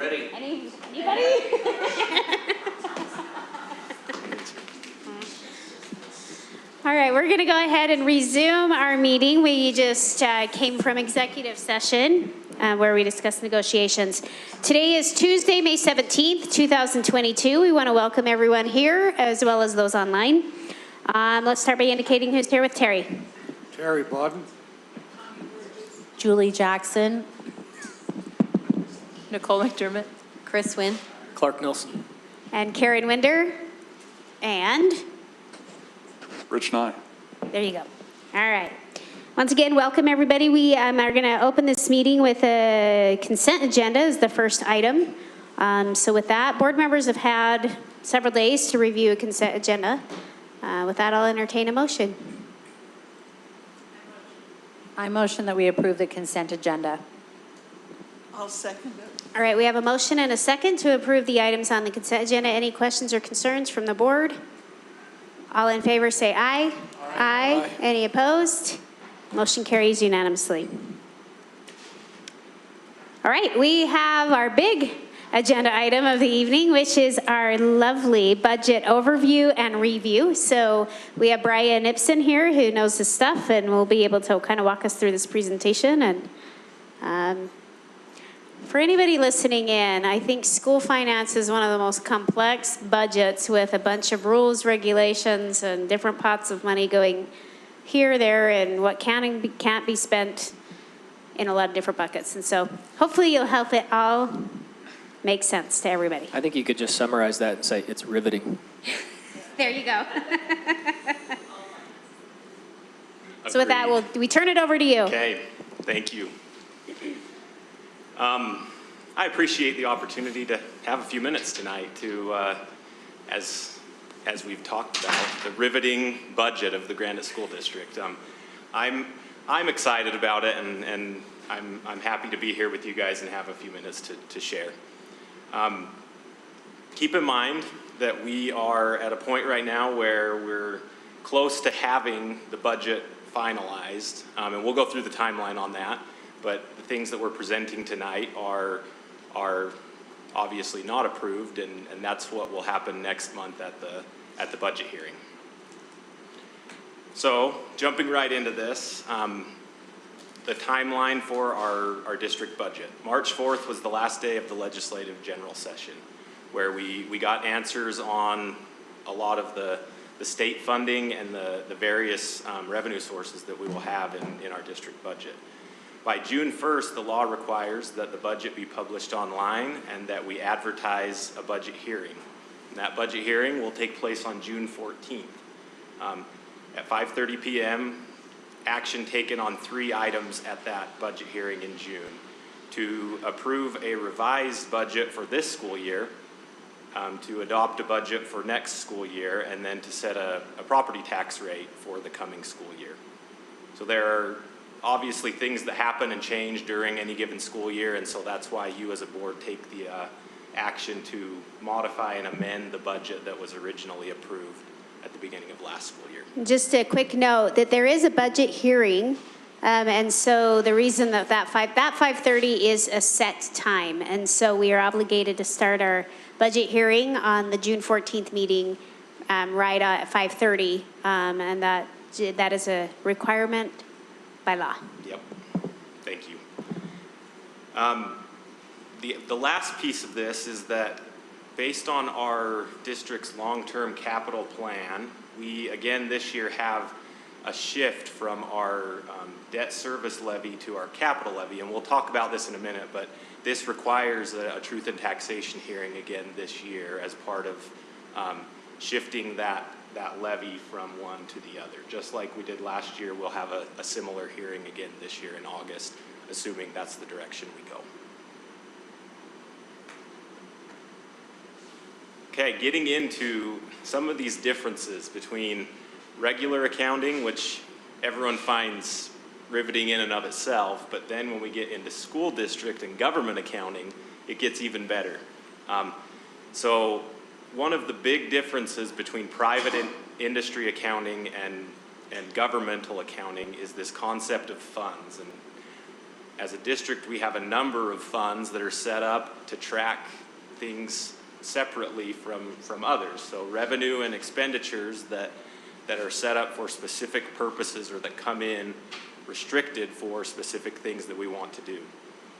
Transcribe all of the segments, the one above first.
Ready. Anybody? All right, we're going to go ahead and resume our meeting. We just came from executive session where we discussed negotiations. Today is Tuesday, May 17th, 2022. We want to welcome everyone here as well as those online. Let's start by indicating who's here with Terry. Terry Bodden. Julie Jackson. Nicole McDermott. Chris Wynn. Clark Nelson. And Karen Winder. And Rich Nye. there you go. All right. Once again, welcome everybody. We are going to open this meeting with a consent agenda as the first item. So with that, board members have had several days to review a consent agenda. With that, I'll entertain a motion. I motion that we approve the consent agenda. I'll second it. All right, we have a motion and a second to approve the items on the consent agenda. Any questions or concerns from the board? All in favor say aye. Aye. Any opposed? Motion carries unanimously. All right, we have our big agenda item of the evening, which is our lovely budget overview and review. So we have Brian Ipson here who knows his stuff and will be able to kind of walk us through this presentation. And for anybody listening in, I think school finance is one of the most complex budgets with a bunch of rules, regulations, and different pots of money going here, there, and what can and can't be spent in a lot of different buckets. And so hopefully you'll help it all make sense to everybody. I think you could just summarize that and say it's riveting. There you go. So with that, we turn it over to you. Okay, thank you. I appreciate the opportunity to have a few minutes tonight to, as we've talked about, the riveting budget of the Granite School District. I'm excited about it, and I'm happy to be here with you guys and have a few minutes to share. Keep in mind that we are at a point right now where we're close to having the budget finalized, and we'll go through the timeline on that. But the things that we're presenting tonight are obviously not approved, and that's what will happen next month at the budget hearing. So jumping right into this, the timeline for our district budget. March 4th was the last day of the legislative general session, where we got answers on a lot of the state funding and the various revenue sources that we will have in our district budget. By June 1st, the law requires that the budget be published online and that we advertise a budget hearing. And that budget hearing will take place on June 14th. At 5:30 p.m., action taken on 3 items at that budget hearing in June: to approve a revised budget for this school year, to adopt a budget for next school year, and then to set a property tax rate for the coming school year. So there are obviously things that happen and change during any given school year, and so that's why you as a board take the action to modify and amend the budget that was originally approved at the beginning of last school year. Just a quick note that there is a budget hearing, and so the reason that 5:30 is a set time, and so we are obligated to start our budget hearing on the June 14th meeting right at 5:30, and that is a requirement by law. Yep, thank you. The last piece of this is that based on our district's long-term capital plan, we again this year have a shift from our debt service levy to our capital levy, and we'll talk about this in a minute, but this requires a truth and taxation hearing again this year as part of shifting that levy from one to the other. Just like we did last year, we'll have a similar hearing again this year in August, assuming that's the direction we go. Okay, getting into some of these differences between regular accounting, which everyone finds riveting in and of itself, but then when we get into school district and government accounting, it gets even better. So one of the big differences between private industry accounting and governmental accounting is this concept of funds. And As a district, we have a number of funds that are set up to track things separately from others. So revenue and expenditures that are set up for specific purposes or that come in restricted for specific things that we want to do.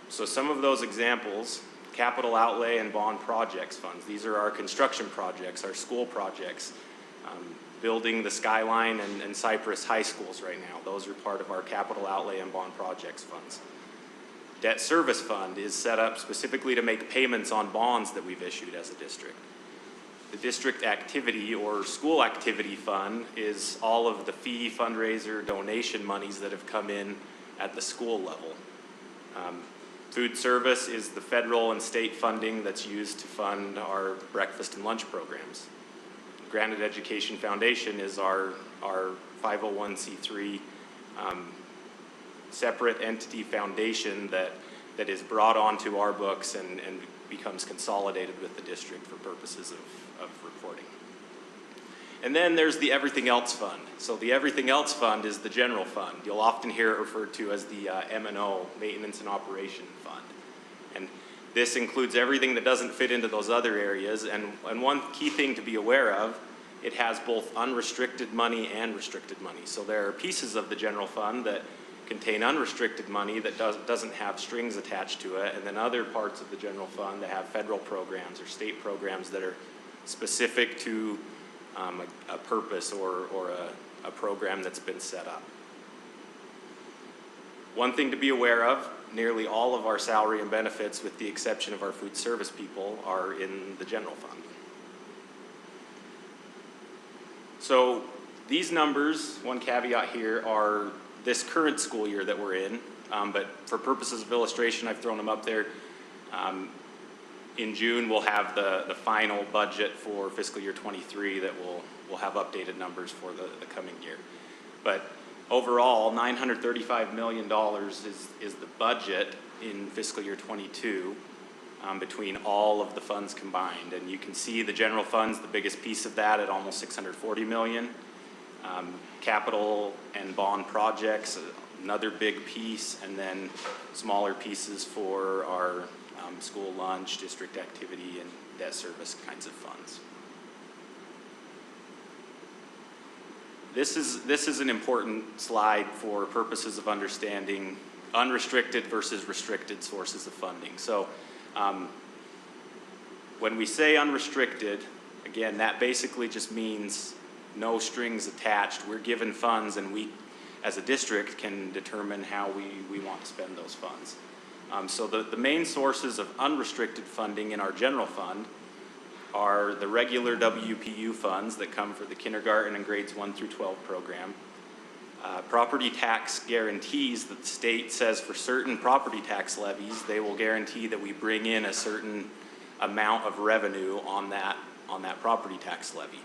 So some of those examples, capital outlay and bond projects funds. These are our construction projects, our school projects, building the Skyline and Cypress high schools right now. Those are part of our capital outlay and bond projects funds. Debt service fund is set up specifically to make payments on bonds that we've issued as a district. The district activity or school activity fund is all of the fee, fundraiser, donation monies that have come in at the school level. Food service is the federal and state funding that's used to fund our breakfast and lunch programs. Granite Education Foundation is our 501c3 separate entity foundation that is brought onto our books and becomes consolidated with the district for purposes of reporting. And then there's the Everything Else Fund. So the Everything Else Fund is the general fund. You'll often hear it referred to as the M&O, Maintenance and Operation Fund. And this includes everything that doesn't fit into those other areas. And one key thing to be aware of, it has both unrestricted money and restricted money. So there are pieces of the general fund that contain unrestricted money that doesn't have strings attached to it, and then other parts of the general fund that have federal programs or state programs that are specific to a purpose or a program that's been set up. One thing to be aware of, nearly all of our salary and benefits, with the exception of our food service people, are in the general fund. So these numbers, one caveat here, are this current school year that we're in, but for purposes of illustration, I've thrown them up there. In June, we'll have the final budget for fiscal year 23 that will have updated numbers for the coming year. But overall, $935 million is the budget in fiscal year 22 between all of the funds combined. And you can see the general fund's the biggest piece of that at almost $640 million. Capital and bond projects, another big piece, and then smaller pieces for our school lunch, district activity, and debt service kinds of funds. This is an important slide for purposes of understanding unrestricted versus restricted sources of funding. So when we say unrestricted, again, that basically just means no strings attached. We're given funds, and we, as a district, can determine how we want to spend those funds. So the main sources of unrestricted funding in our general fund are the regular WPU funds that come for the kindergarten and grades 1 through 12 program. Property tax guarantees that the state says for certain property tax levies, they will guarantee that we bring in a certain amount of revenue on that property tax levy.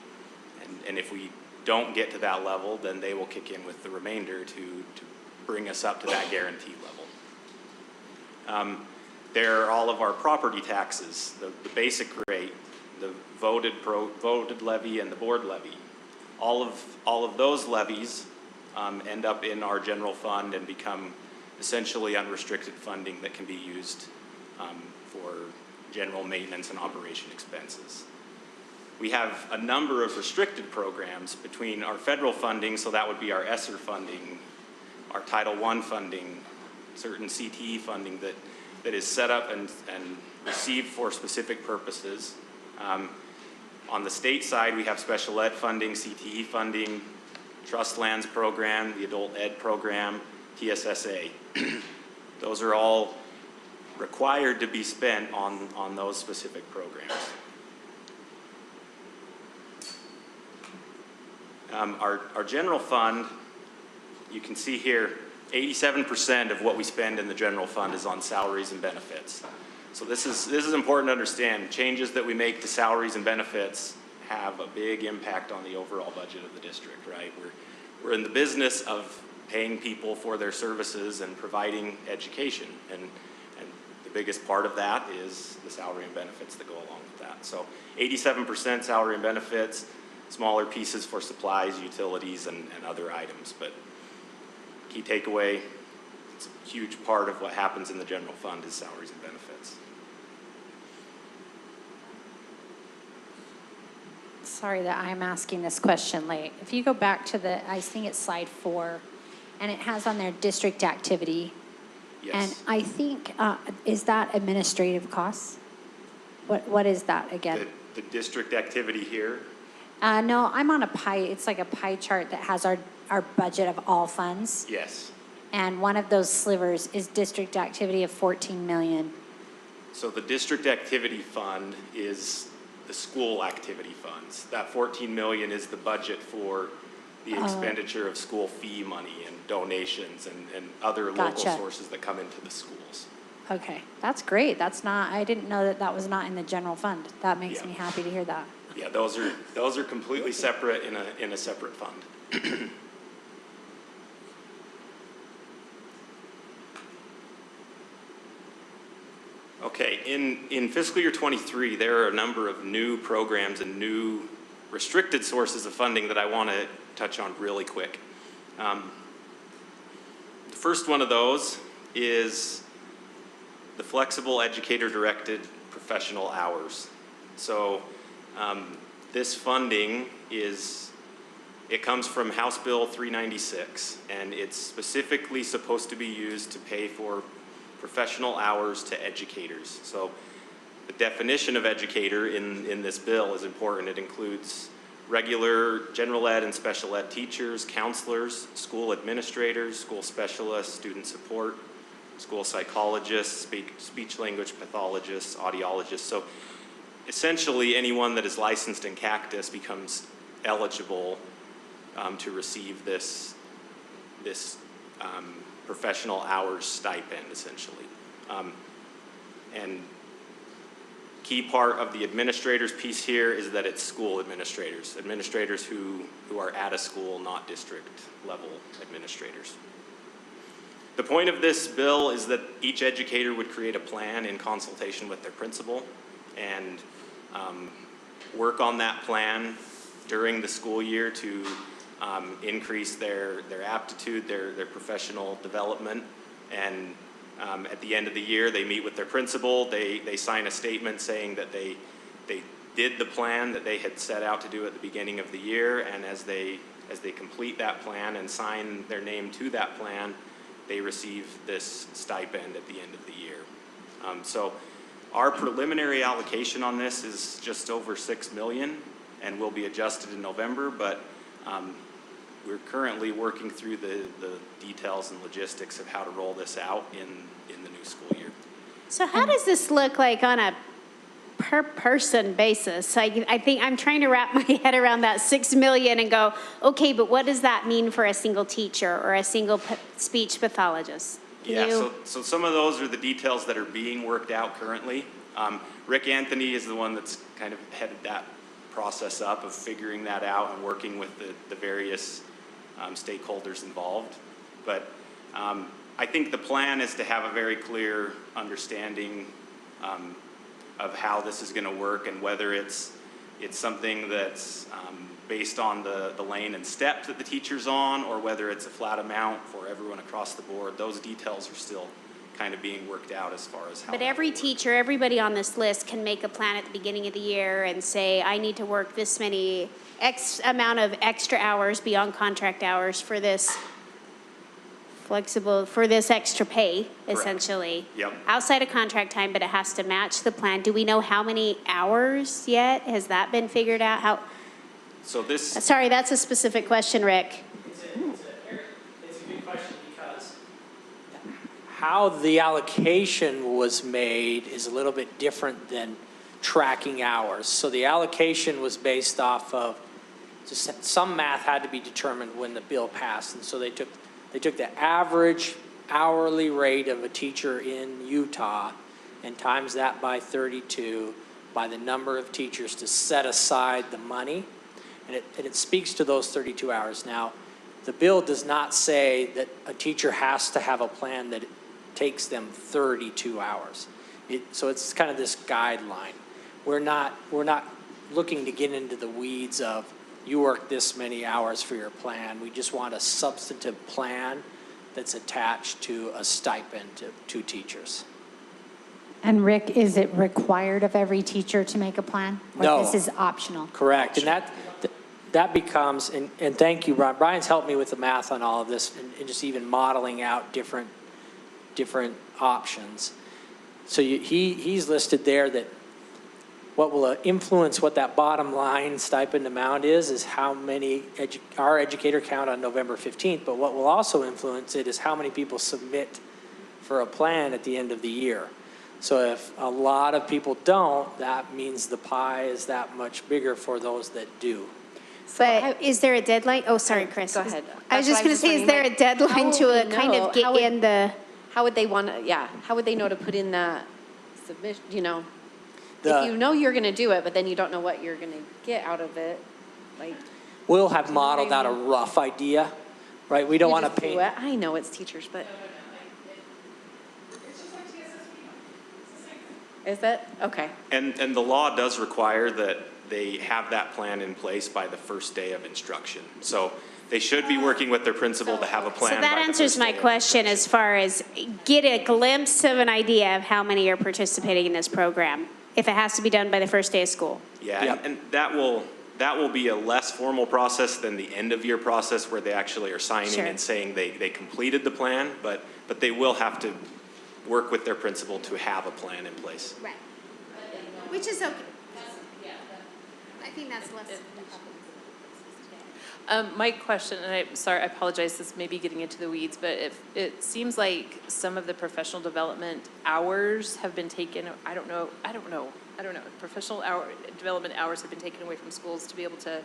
And if we don't get to that level, then they will kick in with the remainder to bring us up to that guarantee level. There are all of our property taxes, the basic rate, the voted levy, and the board levy. All of those levies end up in our general fund and become essentially unrestricted funding that can be used for general maintenance and operation expenses. We have a number of restricted programs between our federal funding, so that would be our ESSER funding, our Title I funding, certain CTE funding that is set up and received for specific purposes. On the state side, we have special ed funding, CTE funding, Trust Lands program, the Adult Ed program, TSSA. Those are all required to be spent on those specific programs. Our general fund, you can see here, 87% of what we spend in the general fund is on salaries and benefits. So this is important to understand. Changes that we make to salaries and benefits have a big impact on the overall budget of the district, right? We're in the business of paying people for their services and providing education, and the biggest part of that is the salary and benefits that go along with that. So 87% salary and benefits, smaller pieces for supplies, utilities, and other items. But key takeaway, it's a huge part of what happens in the general fund is salaries and benefits. Sorry that I'm asking this question late. If you go back to I think it's slide 4, and it has on there district activity. And Yes. I think, is that administrative costs? What is that again? The district activity here, No, I'm on a pie, it's like a pie chart that has our budget of all funds. yes. And one of those slivers is district activity of 14 million. So the district activity fund is the school activity funds. That 14 million is the budget for the expenditure of school fee money and donations and other local Gotcha. sources that come into the schools. Okay, that's great. I didn't know that was not in the general fund. That makes Yeah. me happy to hear that. Yeah, those are completely separate in a separate fund. Okay, in fiscal year 23, there are a number of new programs and new restricted sources of funding that I want to touch on really quick. The first one of those is the flexible educator-directed professional hours. So this funding it comes from House Bill 396, and it's specifically supposed to be used to pay for professional hours to educators. So the definition of educator in this bill is important. It includes regular general ed and special ed teachers, counselors, school administrators, school specialists, student support, school psychologists, speech language pathologists, audiologists. So essentially anyone that is licensed in Cactus becomes eligible to receive this professional hours stipend, essentially. And key part of the administrators piece here is that it's school administrators who are at a school, not district level administrators. The point of this bill is that each educator would create a plan in consultation with their principal and work on that plan during the school year to increase their aptitude, their professional development. And at the end of the year, they meet with their principal. They sign a statement saying that they did the plan that they had set out to do at the beginning of the year. And as they complete that plan and sign their name to that plan, they receive this stipend at the end of the year. So our preliminary allocation on this is just over $6 million and will be adjusted in November, but we're currently working through the details and logistics of how to roll this out in the new school year. So how does this look like on a per person basis? I think I'm trying to wrap my head around that 6 million and go, okay, but what does that mean for a single teacher or a single speech pathologist? So some of those are the details that are being worked out currently. Rick Anthony is the one that's kind of headed that process up of figuring that out and working with the various stakeholders involved. But I think the plan is to have a very clear understanding of how this is going to work and whether it's something that's based on the lane and step that the teacher's on, or whether it's a flat amount for everyone across the board. Those details are still kind of being worked out as far as how. But every teacher, everybody on this list can make a plan at the beginning of the year and say, I need to work this many X amount of extra hours beyond contract hours for this for this extra pay, Correct. Essentially. Yep. Outside of contract time, but it has to match the plan. Do we know how many hours yet? Has that been figured out? So this. Sorry, that's a specific question, Rick. It's a good question because how the allocation was made is a little bit different than tracking hours. So the allocation was based off of just some math had to be determined when the bill passed, and so they took the average hourly rate of a teacher in Utah and times that by 32 by the number of teachers to set aside the money. And it speaks to those 32 hours. Now, the bill does not say that a teacher has to have a plan that takes them 32 hours. So it's kind of this guideline. We're not looking to get into the weeds of you work this many hours for your plan. We just want a substantive plan that's attached to a stipend to teachers. And Rick, is it required of every teacher to make a plan? No. Or this is optional? Correct, and that becomes, and thank you, Brian. Brian's helped me with the math on all of this and just even modeling out different options. So he's listed there that what will influence what that bottom line stipend amount is how many, our educator count on November 15th, but what will also influence it is how many people submit for a plan at the end of the year. So if a lot of people don't, that means the pie is that much bigger for those that do. But is there a deadline? Oh, sorry, Chris. Go ahead. I was That's just what going to say, is there a wondering, like, deadline how to would we kind know? of get How would- in the? How would they want to, yeah, how would they know to put in that submission, you know? The- If you know you're going to do it, but then you don't know what you're going to get out of it, like. We'll have Do you know what I modeled out a mean? rough idea, right? We don't you want to just do paint. it. I know it's teachers, but. Is it? Okay. And the law does require that they have that plan in place by the first day of instruction. So they should be working with their principal to have a plan. So that by the answers first my day of question instruction. as far as get a glimpse of an idea of how many are participating in this program, if it has to be done by the first day of school. Yeah, Yep. and that will be a less formal process than the end of year process where they actually are signing Sure. and saying they completed the plan, but they will have to work with their principal to have a plan in place. Right. Which is okay. I think that's less. My question, and I'm sorry, I apologize, this may be getting into the weeds, but it seems like some of the professional development hours have been taken, I don't know. Professional development hours have been taken away from schools to be able to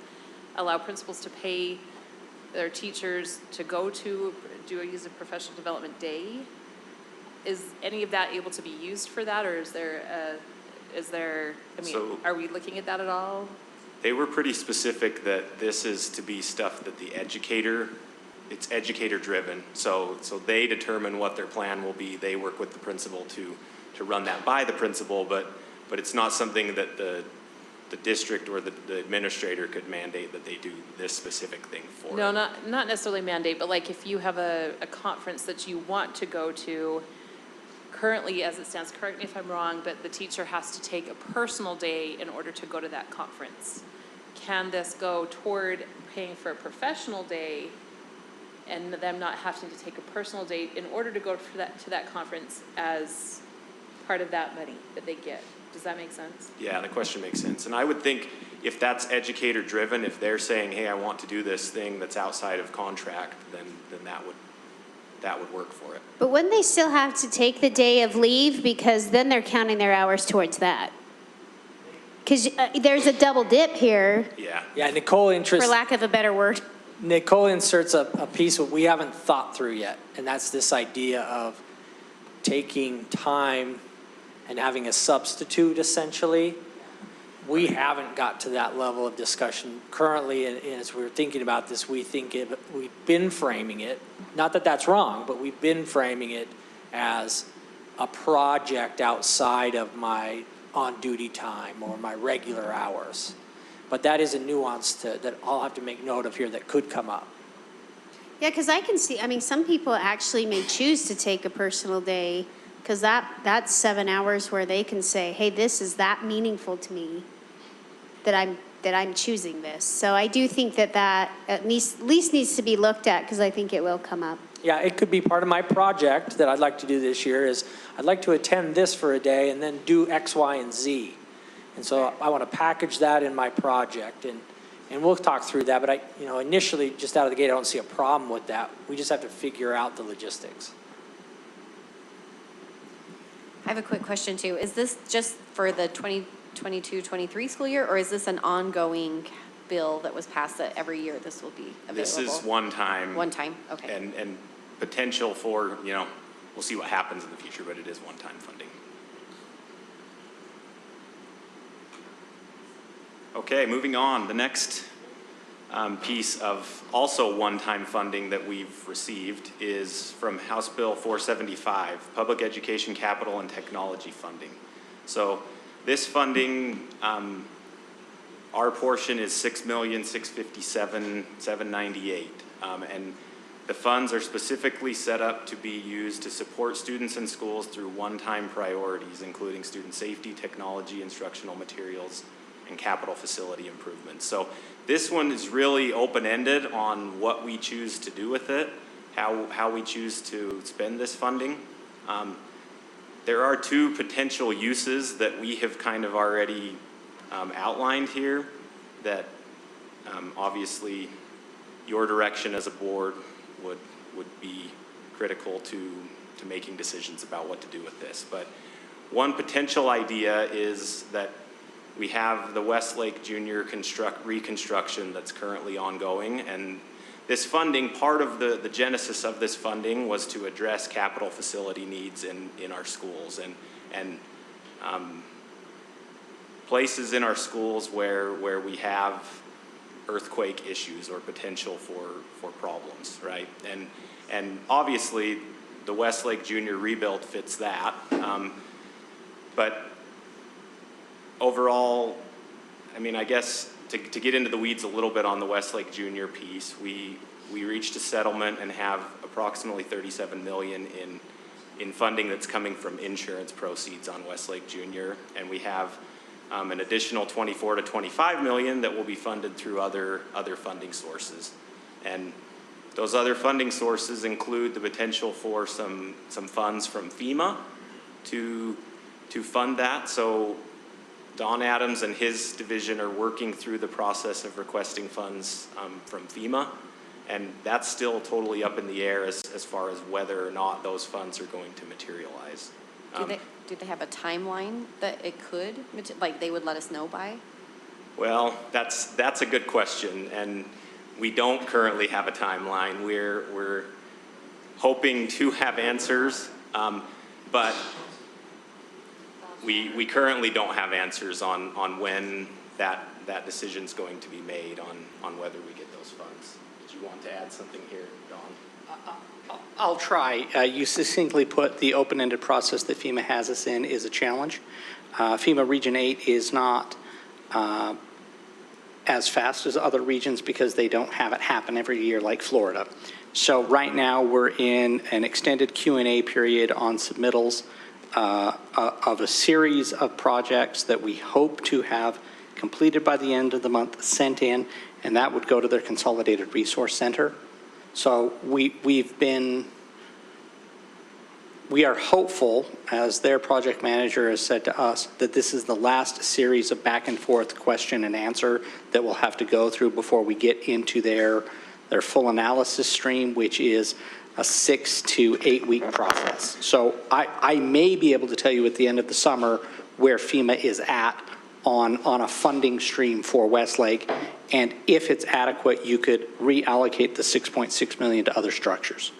allow principals to pay their teachers to go to, use a professional development day. Is any of that able to be used for that, or is there, So- are we looking at that at all? They were pretty specific that this is to be stuff that it's educator driven. So they determine what their plan will be. They work with the principal to run that by the principal, but it's not something that the district or the administrator could mandate that they do this specific thing for. No, not necessarily mandate, but like if you have a conference that you want to go to, currently as it stands, correct me if I'm wrong, but the teacher has to take a personal day in order to go to that conference. Can this go toward paying for a professional day and them not having to take a personal day in order to go to that conference as part of that money that they get? Does that make sense? Yeah, the question makes sense. And I would think if that's educator driven, if they're saying, hey, I want to do this thing that's outside of contract, then that would work for it. But wouldn't they still have to take the day of leave, because then they're counting their hours towards that? Because there's a double dip here, Yeah. Yeah, Nicole for lack of a better word. Nicole inserts a piece that we haven't thought through yet, and that's this idea of taking time and having a substitute, essentially. We haven't got to that level of discussion currently, and as we're thinking about this, we've been framing it, not that that's wrong, but we've been framing it as a project outside of my on-duty time or my regular hours. But that is a nuance that I'll have to make note of here that could come up. Yeah, because I can see, some people actually may choose to take a personal day, because that's 7 hours where they can say, hey, this is that meaningful to me that I'm choosing this. So I do think that at least needs to be looked at, because I think it will come up. Yeah, it could be part of my project that I'd like to do this year is I'd like to attend this for a day and then do X, Y, and Z. And so I want to package that in my project, and we'll talk through that. But initially, just out of the gate, I don't see a problem with that. We just have to figure out the logistics. I have a quick question too. Is this just for the 2022-23 school year, or is this an ongoing bill that was passed that every year this will be available? This is one time. One time, okay. And potential for, we'll see what happens in the future, but it is one-time funding. Okay, moving on. The next piece of also one-time funding that we've received is from House Bill 475, Public Education Capital and Technology Funding. So this funding, our portion is $6,657,798, and The funds are specifically set up to be used to support students and schools through one-time priorities, including student safety, technology, instructional materials, and capital facility improvements. So this one is really open-ended on what we choose to do with it, how we choose to spend this funding. There are two potential uses that we have kind of already outlined here that obviously your direction as a board would be critical to making decisions about what to do with this. But one potential idea is that we have the Westlake Junior reconstruction that's currently ongoing, and this funding, part of the genesis of this funding was to address capital facility needs in our schools and places in our schools where we have earthquake issues or potential for problems, right? And obviously the Westlake Junior rebuild fits that, but overall, I mean, I guess to get into the weeds a little bit on the Westlake Junior piece, we reached a settlement and have approximately $37 million in funding that's coming from insurance proceeds on Westlake Junior, and we have an additional 24 to 25 million that will be funded through other funding sources. And those other funding sources include the potential for some funds from FEMA to fund that. So Don Adams and his division are working through the process of requesting funds from FEMA, and that's still totally up in the air as far as whether or not those funds are going to materialize. Do they have a timeline that it could, like they would let us know by? Well, that's a good question, and we don't currently have a timeline. We're hoping to have answers, but we currently don't have answers on when that decision's going to be made on whether we get those funds. Did you want to add something here, Don? I'll try. You succinctly put the open-ended process that FEMA has us in is a challenge. FEMA Region 8 is not as fast as other regions because they don't have it happen every year like Florida. So right now we're in an extended Q&A period on submittals of a series of projects that we hope to have completed by the end of the month, sent in, and that would go to their Consolidated Resource Center. So we are hopeful, as their project manager has said to us, that this is the last series of back and forth question and answer that we'll have to go through before we get into their full analysis stream, which is a 6 to 8 week process. So I may be able to tell you at the end of the summer where FEMA is at on a funding stream for Westlake, and if it's adequate, you could reallocate the $6.6 million to other structures.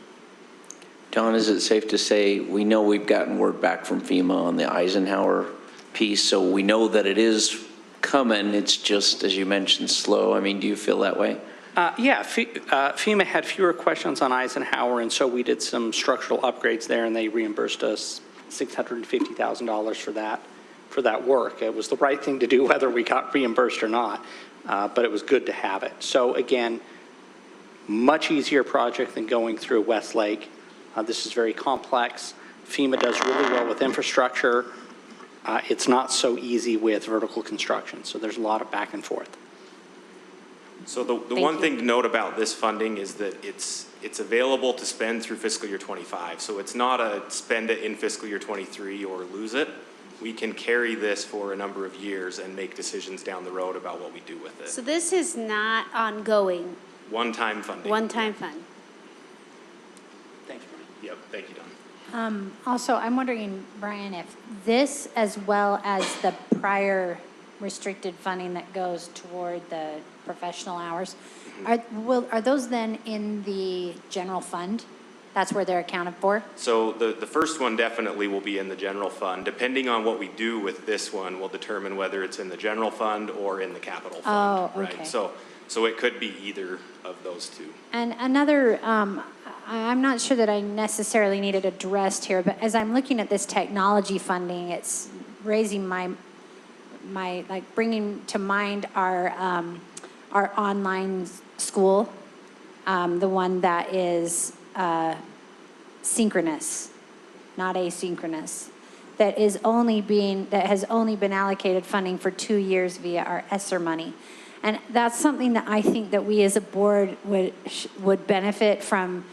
Don, is it safe to say we know we've gotten word back from FEMA on the Eisenhower piece, so we know that it is coming, it's just, as you mentioned, slow? I mean, do you feel that way? Yeah, FEMA had fewer questions on Eisenhower, and so we did some structural upgrades there, and they reimbursed us $650,000 for that work. It was the right thing to do, whether we got reimbursed or not, but it was good to have it. So again, much easier project than going through Westlake. This is very complex. FEMA does really well with infrastructure. It's not so easy with vertical construction, so there's a lot of back and forth. So the one thing to note about this funding is that it's available to spend through fiscal year 25. So it's not a spend it in fiscal year 23 or lose it. We can carry this for a number of years and make decisions down the road about what we do with it. So this is not ongoing. One-time funding. One-time fund. Thanks, Brian. Yep, thank you, Don. Also, I'm wondering, Brian, if this, as well as the prior restricted funding that goes toward the professional hours, are those then in the general fund? That's where they're accounted for? So the first one definitely will be in the general fund. Depending on what we do with this one will determine whether it's in the general fund or in the capital fund. Oh, okay. Right? So it could be either of those two. And another, I'm not sure that I necessarily need it addressed here, but as I'm looking at this technology funding, it's raising my like bringing to mind our online school the one that is synchronous, not asynchronous, that has only been allocated funding for 2 years via our ESSER money. And that's something that I think that we as a board would benefit from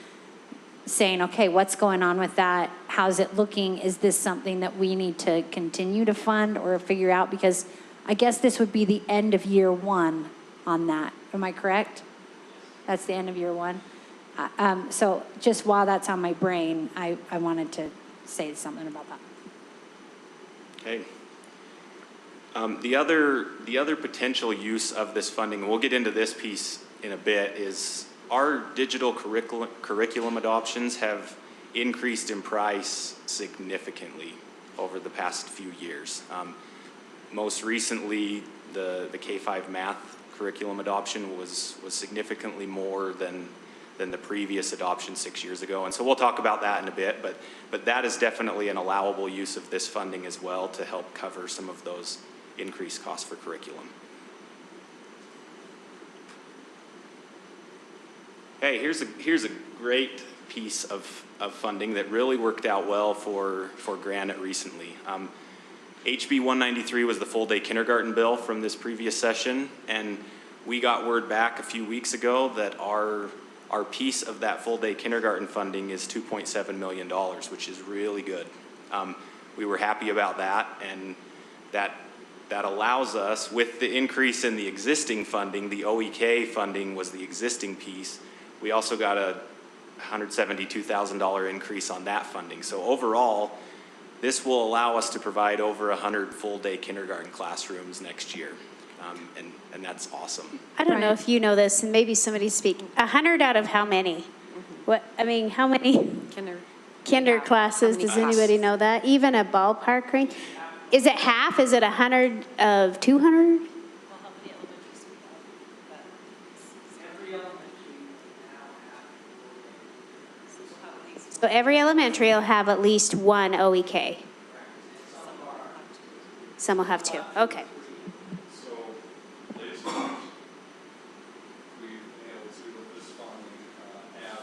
saying, okay, what's going on with that? How's it looking? Is this something that we need to continue to fund or figure out? Because I guess this would be the end of year 1 on that. Am I correct? That's the end of year 1. So just while that's on my brain, I wanted to say something about that. Okay. The other potential use of this funding, and we'll get into this piece in a bit, is our digital curriculum adoptions have increased in price significantly over the past few years. Most recently, the K-5 math curriculum adoption was significantly more than the previous adoption 6 years ago. And so we'll talk about that in a bit, but that is definitely an allowable use of this funding as well to help cover some of those increased costs for curriculum. Hey, here's a great piece of funding that really worked out well for Granite recently. HB 193 was the full day kindergarten bill from this previous session, and we got word back a few weeks ago that our piece of that full day kindergarten funding is $2.7 million, which is really good. We were happy about that, and that allows us, with the increase in the existing funding, the OEK funding was the existing piece. We also got a $172,000 increase on that funding. So overall, this will allow us to provide over 100 full-day kindergarten classrooms next year, and that's awesome. I don't know if you know this, and maybe somebody speak. 100 out of how many? What? I mean, how many kinder classes? Does anybody know that? Even a ballpark range? Is it half? Is it 100 of 200? So every elementary will have at least one OEK. Some will have 2. Okay. So, ladies and gentlemen, we've been able to, with this funding, add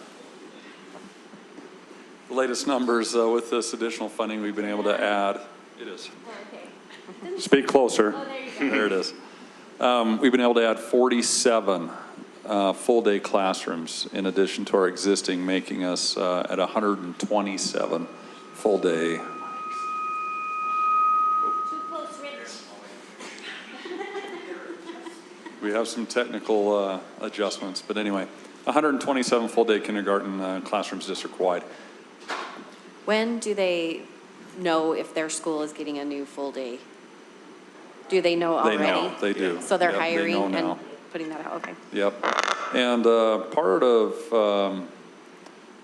the latest numbers with this additional funding we've been able to add. It is. Speak closer. There it is. We've been able to add 47 full-day classrooms in addition to our existing, making us at 127 full-day. Too close, Rich. We have some technical adjustments, but anyway, 127 full-day kindergarten classrooms district-wide. When do they know if their school is getting a new full day? Do they know already? They know, they do. So they're Yep, they hiring know and now. putting that out, okay. Yep. And part of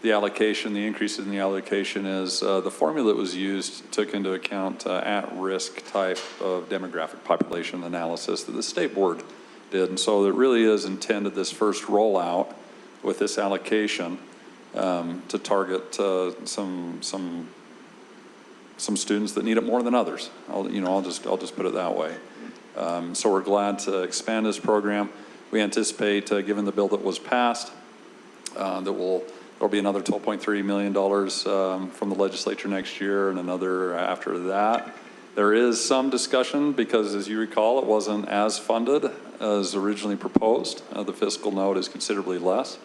the allocation, the increase in the allocation is the formula that was used took into account at-risk type of demographic population analysis that the state board did. And so it really is intended, this first rollout with this allocation, to target some students that need it more than others. I'll just put it that way. So we're glad to expand this program. We anticipate, given the bill that was passed, there'll be another $12.3 million from the legislature next year, and another after that. There is some discussion because, as you recall, it wasn't as funded as originally proposed. The fiscal note is considerably less.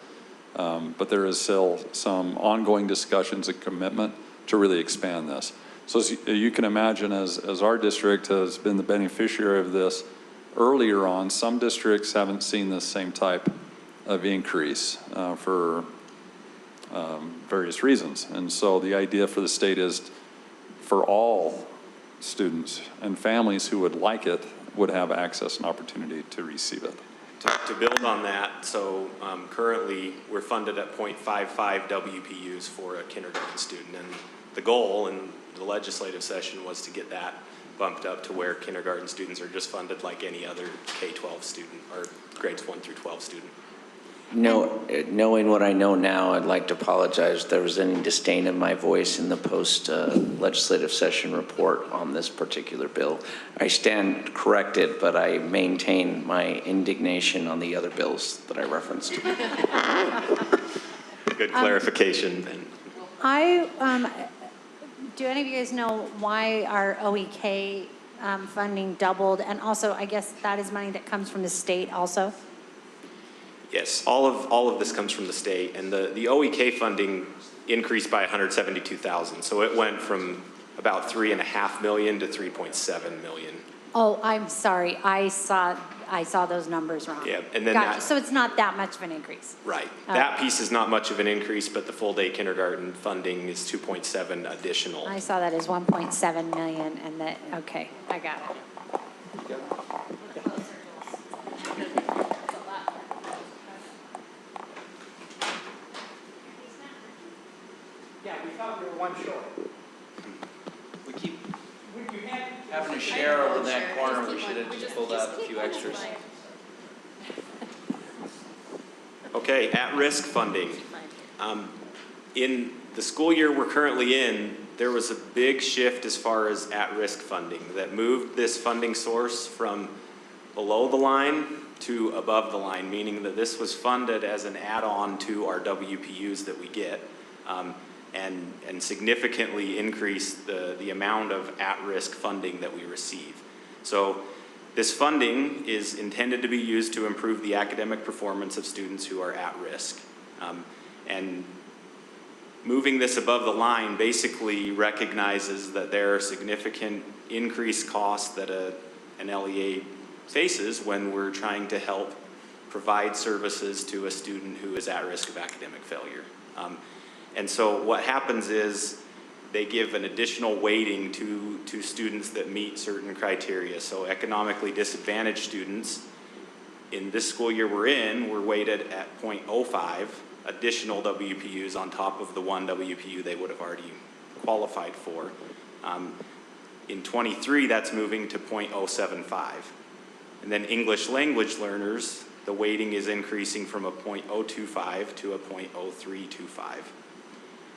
But there is still some ongoing discussions and commitment to really expand this. So as you can imagine, as our district has been the beneficiary of this earlier on, some districts haven't seen this same type of increase for various reasons. And so the idea for the state is for all students and families who would like it would have access and opportunity to receive it. To build on that, so currently we're funded at 0.55 WPUs for a kindergarten student, and the goal in the legislative session was to get that bumped up to where kindergarten students are just funded like any other K-12 student or grades 1 through 12 student. Knowing what I know now, I'd like to apologize if there was any disdain in my voice in the post-legislative session report on this particular bill. I stand corrected, but I maintain my indignation on the other bills that I referenced. Good clarification, Ben. Do any of you guys know why our OEK funding doubled? And also, I guess that is money that comes from the state also? Yes, all of this comes from the state, and the OEK funding increased by 172,000. So it went from about 3.5 million to 3.7 million. Oh, I'm sorry. I saw those numbers wrong. Yeah, and then Gotcha. that, So it's not that much of an increase. right. That piece is not much of an increase, but the full day kindergarten funding is 2.7 additional. I saw that as 1.7 million and that, okay, I got it. Yeah, we thought we were one short. We keep having to share over in that corner. We should have just pulled out a few extras. Okay, at-risk funding. In the school year we're currently in, there was a big shift as far as at-risk funding that moved this funding source from below the line to above the line, meaning that this was funded as an add-on to our WPUs that we get, and significantly increased the amount of at-risk funding that we receive. So this funding is intended to be used to improve the academic performance of students who are at risk. And moving this above the line basically recognizes that there are significant increased costs that an LEA faces when we're trying to help provide services to a student who is at risk of academic failure. And so what happens is they give an additional weighting to students that meet certain criteria. So economically disadvantaged students, in this school year we're weighted at 0.05 additional WPUs on top of the 1 WPU they would have already qualified for. In 23, that's moving to 0.075. And then English language learners, the weighting is increasing from a 0.025 to a 0.0325.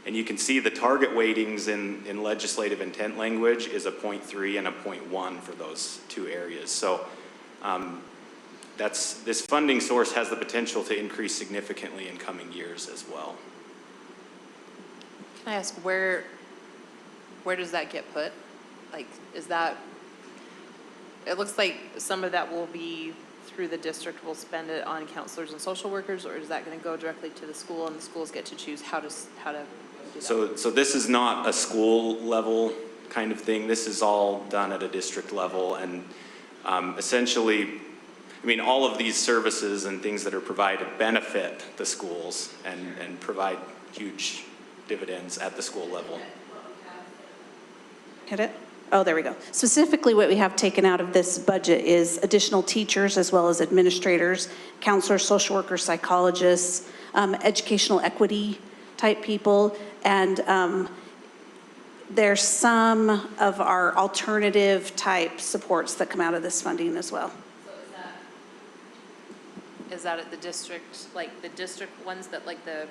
And you can see the target weightings in legislative intent language is a 0.3 and a 0.1 for those two areas. So this funding source has the potential to increase significantly in coming years as well. Can I ask where does that get put? Like, is that, it looks like some of that will be through the district, will spend it on counselors and social workers, or is that going to go directly to the school and the schools get to choose how to do that? So this is not a school level kind of thing. This is all done at a district level, and essentially, I mean, all of these services and things that are provided benefit the schools and provide huge dividends at the school level. Hit it? Oh, there we go. Specifically, what we have taken out of this budget is additional teachers as well as administrators, counselors, social workers, psychologists, educational equity type people, and there's some of our alternative type supports that come out of this funding as well. Is that at the district, like the district ones that like the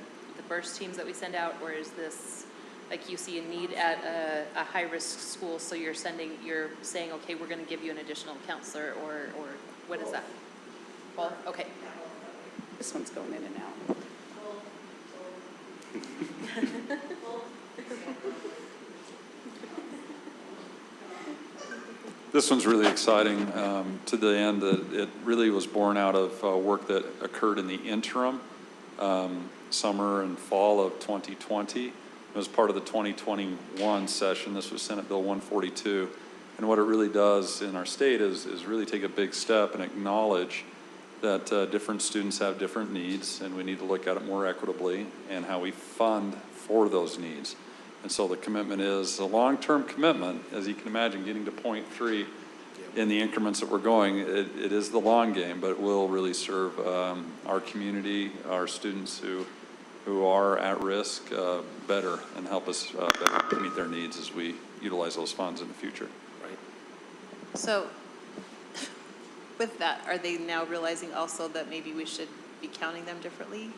burst teams that we send out, or is this like you see a need at a high-risk school, so you're saying, okay, we're going to give you an additional counselor, or what is that? Well, okay. This one's going in and out. This one's really exciting to the end that it really was born out of work that occurred in the interim, summer and fall of 2020. It was part of the 2021 session. This was Senate Bill 142. And what it really does in our state is really take a big step and acknowledge that different students have different needs, and we need to look at it more equitably and how we fund for those needs. And so the commitment is a long-term commitment, as you can imagine, getting to 0.3 in the increments that we're going. It is the long game, but it will really serve our community, our students who are at risk better, and help us better meet their needs as we utilize those funds in the future. Right. So with that, are they now realizing also that maybe we should be counting them differently?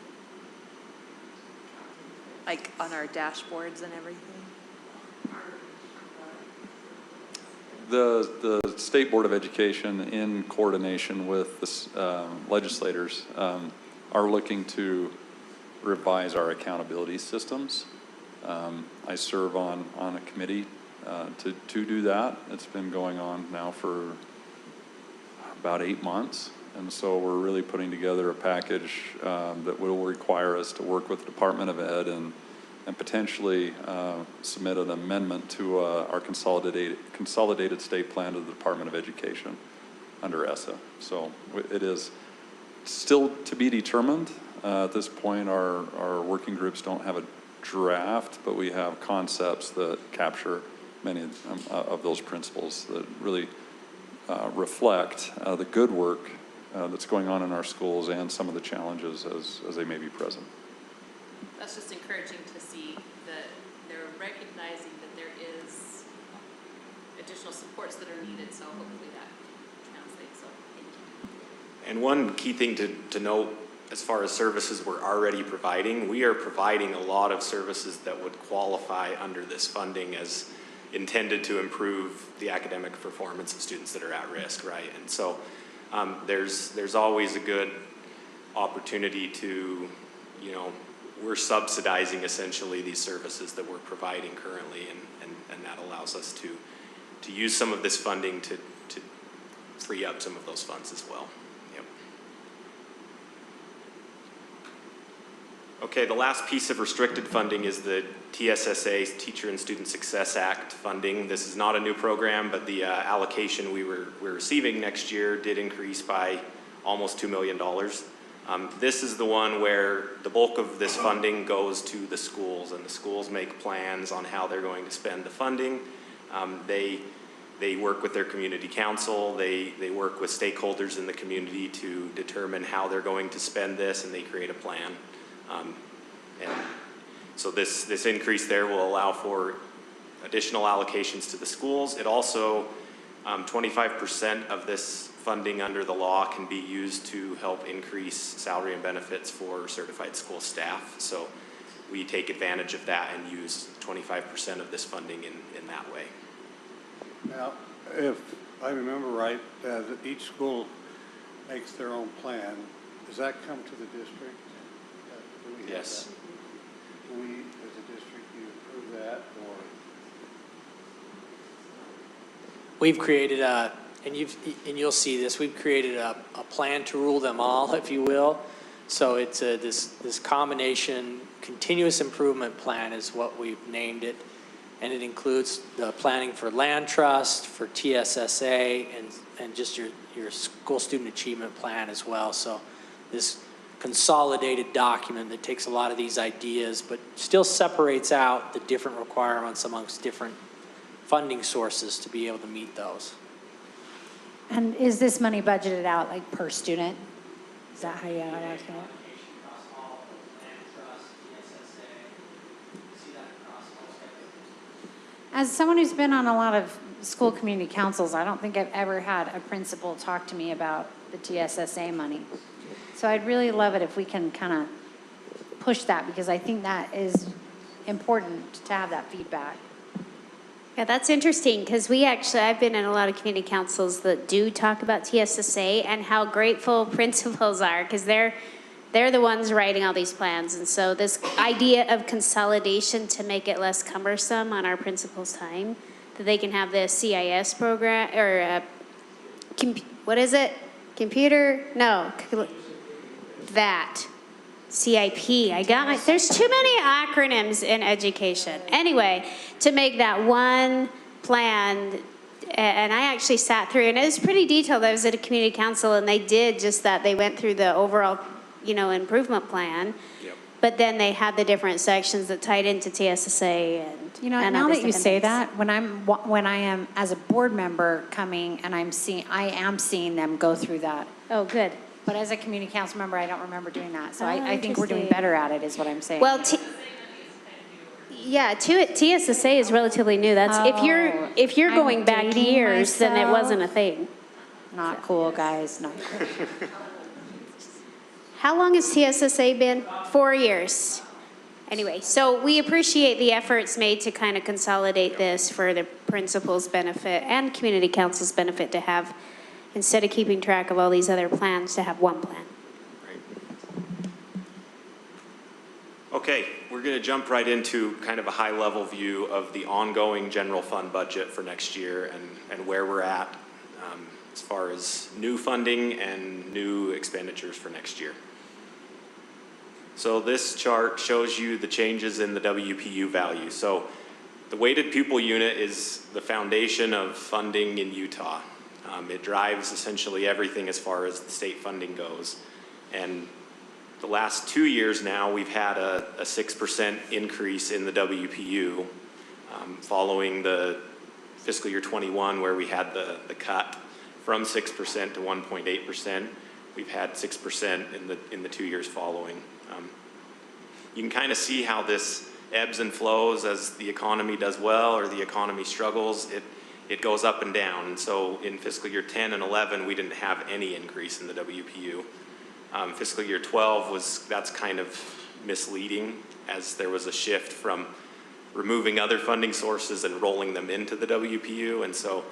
Like on our dashboards and everything? The State Board of Education, in coordination with the legislators, are looking to revise our accountability systems. I serve on a committee to do that. It's been going on now for about 8 months. And so we're really putting together a package that will require us to work with the Department of Ed and potentially submit an amendment to our consolidated state plan to the Department of Education under Tssa. So it is still to be determined. At this point, our working groups don't have a draft, but we have concepts that capture many of those principles that really reflect the good work that's going on in our schools and some of the challenges as they may be present. That's just encouraging to see that they're recognizing that there is additional supports that are needed, so hopefully that translates. So thank you. And one key thing to note as far as services we're already providing, we are providing a lot of services that would qualify under this funding as intended to improve the academic performance of students that are at risk, right? And so there's always a good opportunity to, we're subsidizing essentially these services that we're providing currently, and that allows us to use some of this funding to free up some of those funds as well. Yep. Okay, the last piece of restricted funding is the TSSA, Teacher and Student Success Act funding. This is not a new program, but the allocation we're receiving next year did increase by almost $2 million. This is the one where the bulk of this funding goes to the schools, and the schools make plans on how they're going to spend the funding. They work with their community council, they work with stakeholders in the community to determine how they're going to spend this, and they create a plan. And so this increase there will allow for additional allocations to the schools. It also, 25% of this funding under the law can be used to help increase salary and benefits for certified school staff. So we take advantage of that and use 25% of this funding in that way. Now, if I remember right, each school makes their own plan. Does that come to the district? Yes. Do we, as a district, do you approve that, or? We've created and you'll see this, we've created a plan to rule them all, if you will. So it's this combination continuous improvement plan is what we've named it. And it includes the planning for land trust, for TSSA, and just your school student achievement plan as well. So this consolidated document that takes a lot of these ideas, but still separates out the different requirements amongst different funding sources to be able to meet those. And is this money budgeted out like per student? Is that how you allocate it? As someone who's been on a lot of school community councils, I don't think I've ever had a principal talk to me about the TSSA money. So I'd really love it if we can kind of push that, because I think that is important to have that feedback. Yeah, that's interesting, because I've been in a lot of community councils that do talk about TSSA and how grateful principals are, because they're the ones writing all these plans. And so this idea of consolidation to make it less cumbersome on our principals' time, that they can have the CIS program, or what is it? That. CIP. There's too many acronyms in education. Anyway, to make that one plan, and I actually sat through, and it was pretty detailed. I was at a community council, and they did just that. They went through the overall, improvement plan. Yep. But then they had the different sections that tied into TSSA and now that you say that, when I am as a board member coming and I am seeing them go through that. Oh, good. But as a community council member, I don't remember doing that. So I think we're doing better at it, is what I'm saying. Well, TSSA is relatively new. That's if you're going back years, then it wasn't a thing. Not cool, guys. Not cool. How long has TSSA been? 4 years. Anyway, so we appreciate the efforts made to kind of consolidate this for the principal's benefit and community council's benefit to have, instead of keeping track of all these other plans, to have one plan. Okay, we're going to jump right into kind of a high-level view of the ongoing general fund budget for next year and where we're at as far as new funding and new expenditures for next year. So this chart shows you the changes in the WPU value. So the weighted pupil unit is the foundation of funding in Utah. It drives essentially everything as far as the state funding goes. And the last 2 years now, we've had a 6% increase in the WPU following the fiscal year 21 where we had the cut from 6% to 1.8%. We've had 6% in the 2 years following. You can kind of see how this ebbs and flows as the economy does well or the economy struggles. It goes up and down. And so in fiscal year 10 and 11, we didn't have any increase in the WPU. Fiscal year 12 that's kind of misleading as there was a shift from removing other funding sources and rolling them into the WPU. And so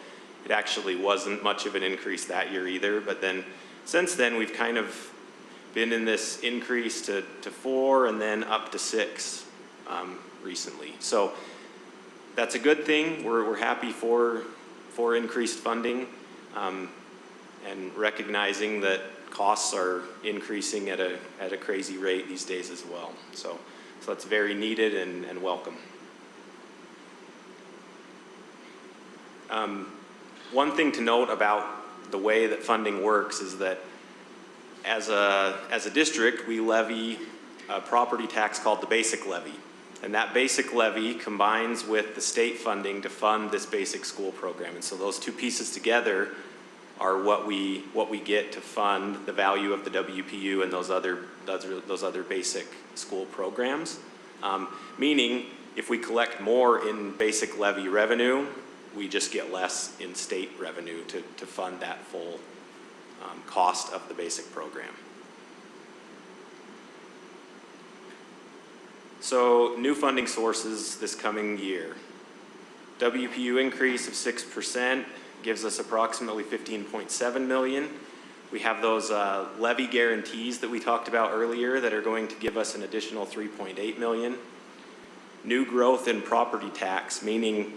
it actually wasn't much of an increase that year either. But then since then, we've kind of been in this increase to 4 and then up to 6 recently. So that's a good thing. We're happy for increased funding and recognizing that costs are increasing at a crazy rate these days as well. So that's very needed and welcome. One thing to note about the way that funding works is that as a district, we levy a property tax called the basic levy. And that basic levy combines with the state funding to fund this basic school program. And so those two pieces together are what we get to fund the value of the WPU and those other basic school programs. Meaning, if we collect more in basic levy revenue, we just get less in state revenue to fund that full cost of the basic program. So new funding sources this coming year. WPU increase of 6% gives us approximately $15.7 million. We have those levy guarantees that we talked about earlier that are going to give us an additional $3.8 million. New growth in property tax, meaning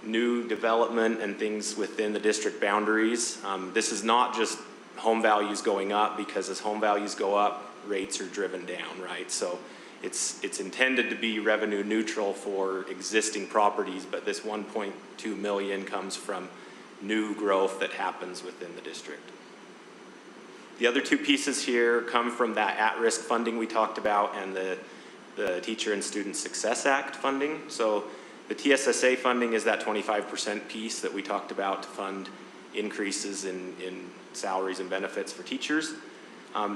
new development and things within the district boundaries. This is not just home values going up, because as home values go up, rates are driven down, right? So it's intended to be revenue neutral for existing properties, but this 1.2 million comes from new growth that happens within the district. The other two pieces here come from that at-risk funding we talked about and the Teacher and Student Success Act funding. So the TSSA funding is that 25% piece that we talked about to fund increases in salaries and benefits for teachers.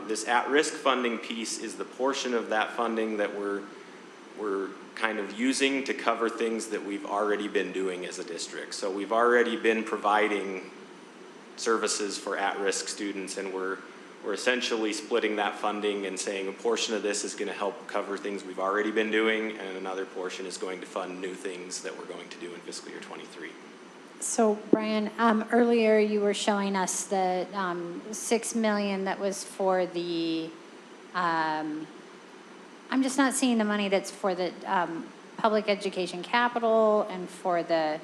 This at-risk funding piece is the portion of that funding that we're kind of using to cover things that we've already been doing as a district. So we've already been providing services for at-risk students, and we're essentially splitting that funding and saying a portion of this is going to help cover things we've already been doing, and another portion is going to fund new things that we're going to do in fiscal year 23. So Brian, earlier you were showing us the $6 million that was for the, I'm just not seeing the money that's for the public education capital and for the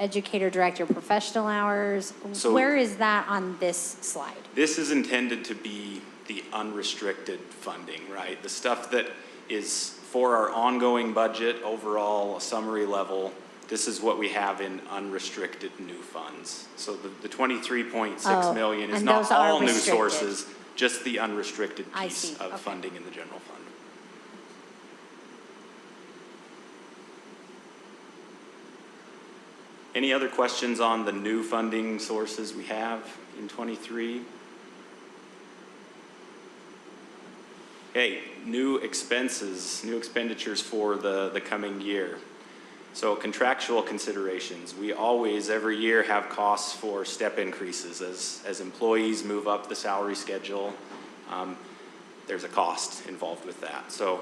educator director professional hours. So where is that on this slide? This is intended to be the unrestricted funding, right? The stuff that is for our ongoing budget, overall, a summary level. This is what we have in unrestricted new funds. So the 23.6 million is not all new sources, just the unrestricted piece of funding in the general fund. Any other questions on the new funding sources we have in 23? Okay, new expenses, new expenditures for the coming year. So contractual considerations, we always, every year, have costs for step increases. As employees move up the salary schedule, there's a cost involved with that. So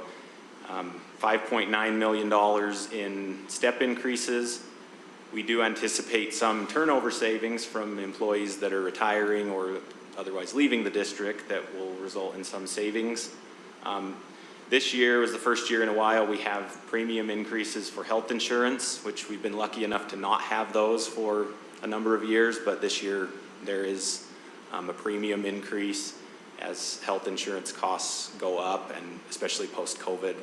$5.9 million in step increases. We do anticipate some turnover savings from employees that are retiring or otherwise leaving the district that will result in some savings. This year was the first year in a while we have premium increases for health insurance, which we've been lucky enough to not have those for a number of years, but this year there is a premium increase as health insurance costs go up, and especially post-COVID,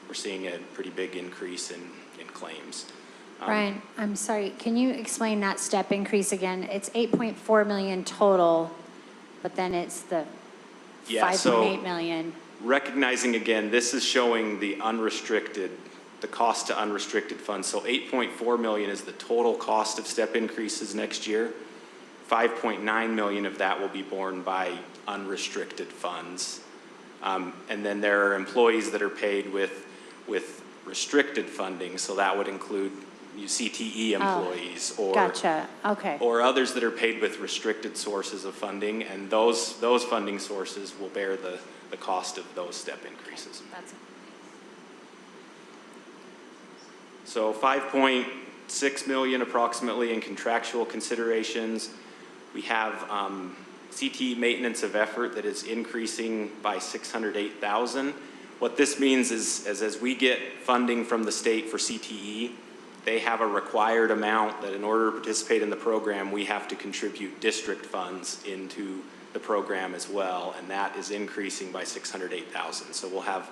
we're seeing a pretty big increase in claims. Brian, I'm sorry, can you explain that step increase again? It's 8.4 million total, but then it's the 5.8 million. Recognizing again, this is showing the cost to unrestricted funds. So 8.4 million is the total cost of step increases next year. 5.9 million of that will be borne by unrestricted funds. And then there are employees that are paid with restricted funding. So that would include CTE employees Gotcha, okay. or others that are paid with restricted sources of funding, and those funding sources will bear the cost of those step increases. So 5.6 million approximately in contractual considerations. We have CTE maintenance of effort that is increasing by 608,000. What this means is as we get funding from the state for CTE, they have a required amount that in order to participate in the program, we have to contribute district funds into the program as well, and that is increasing by 608,000. So we'll have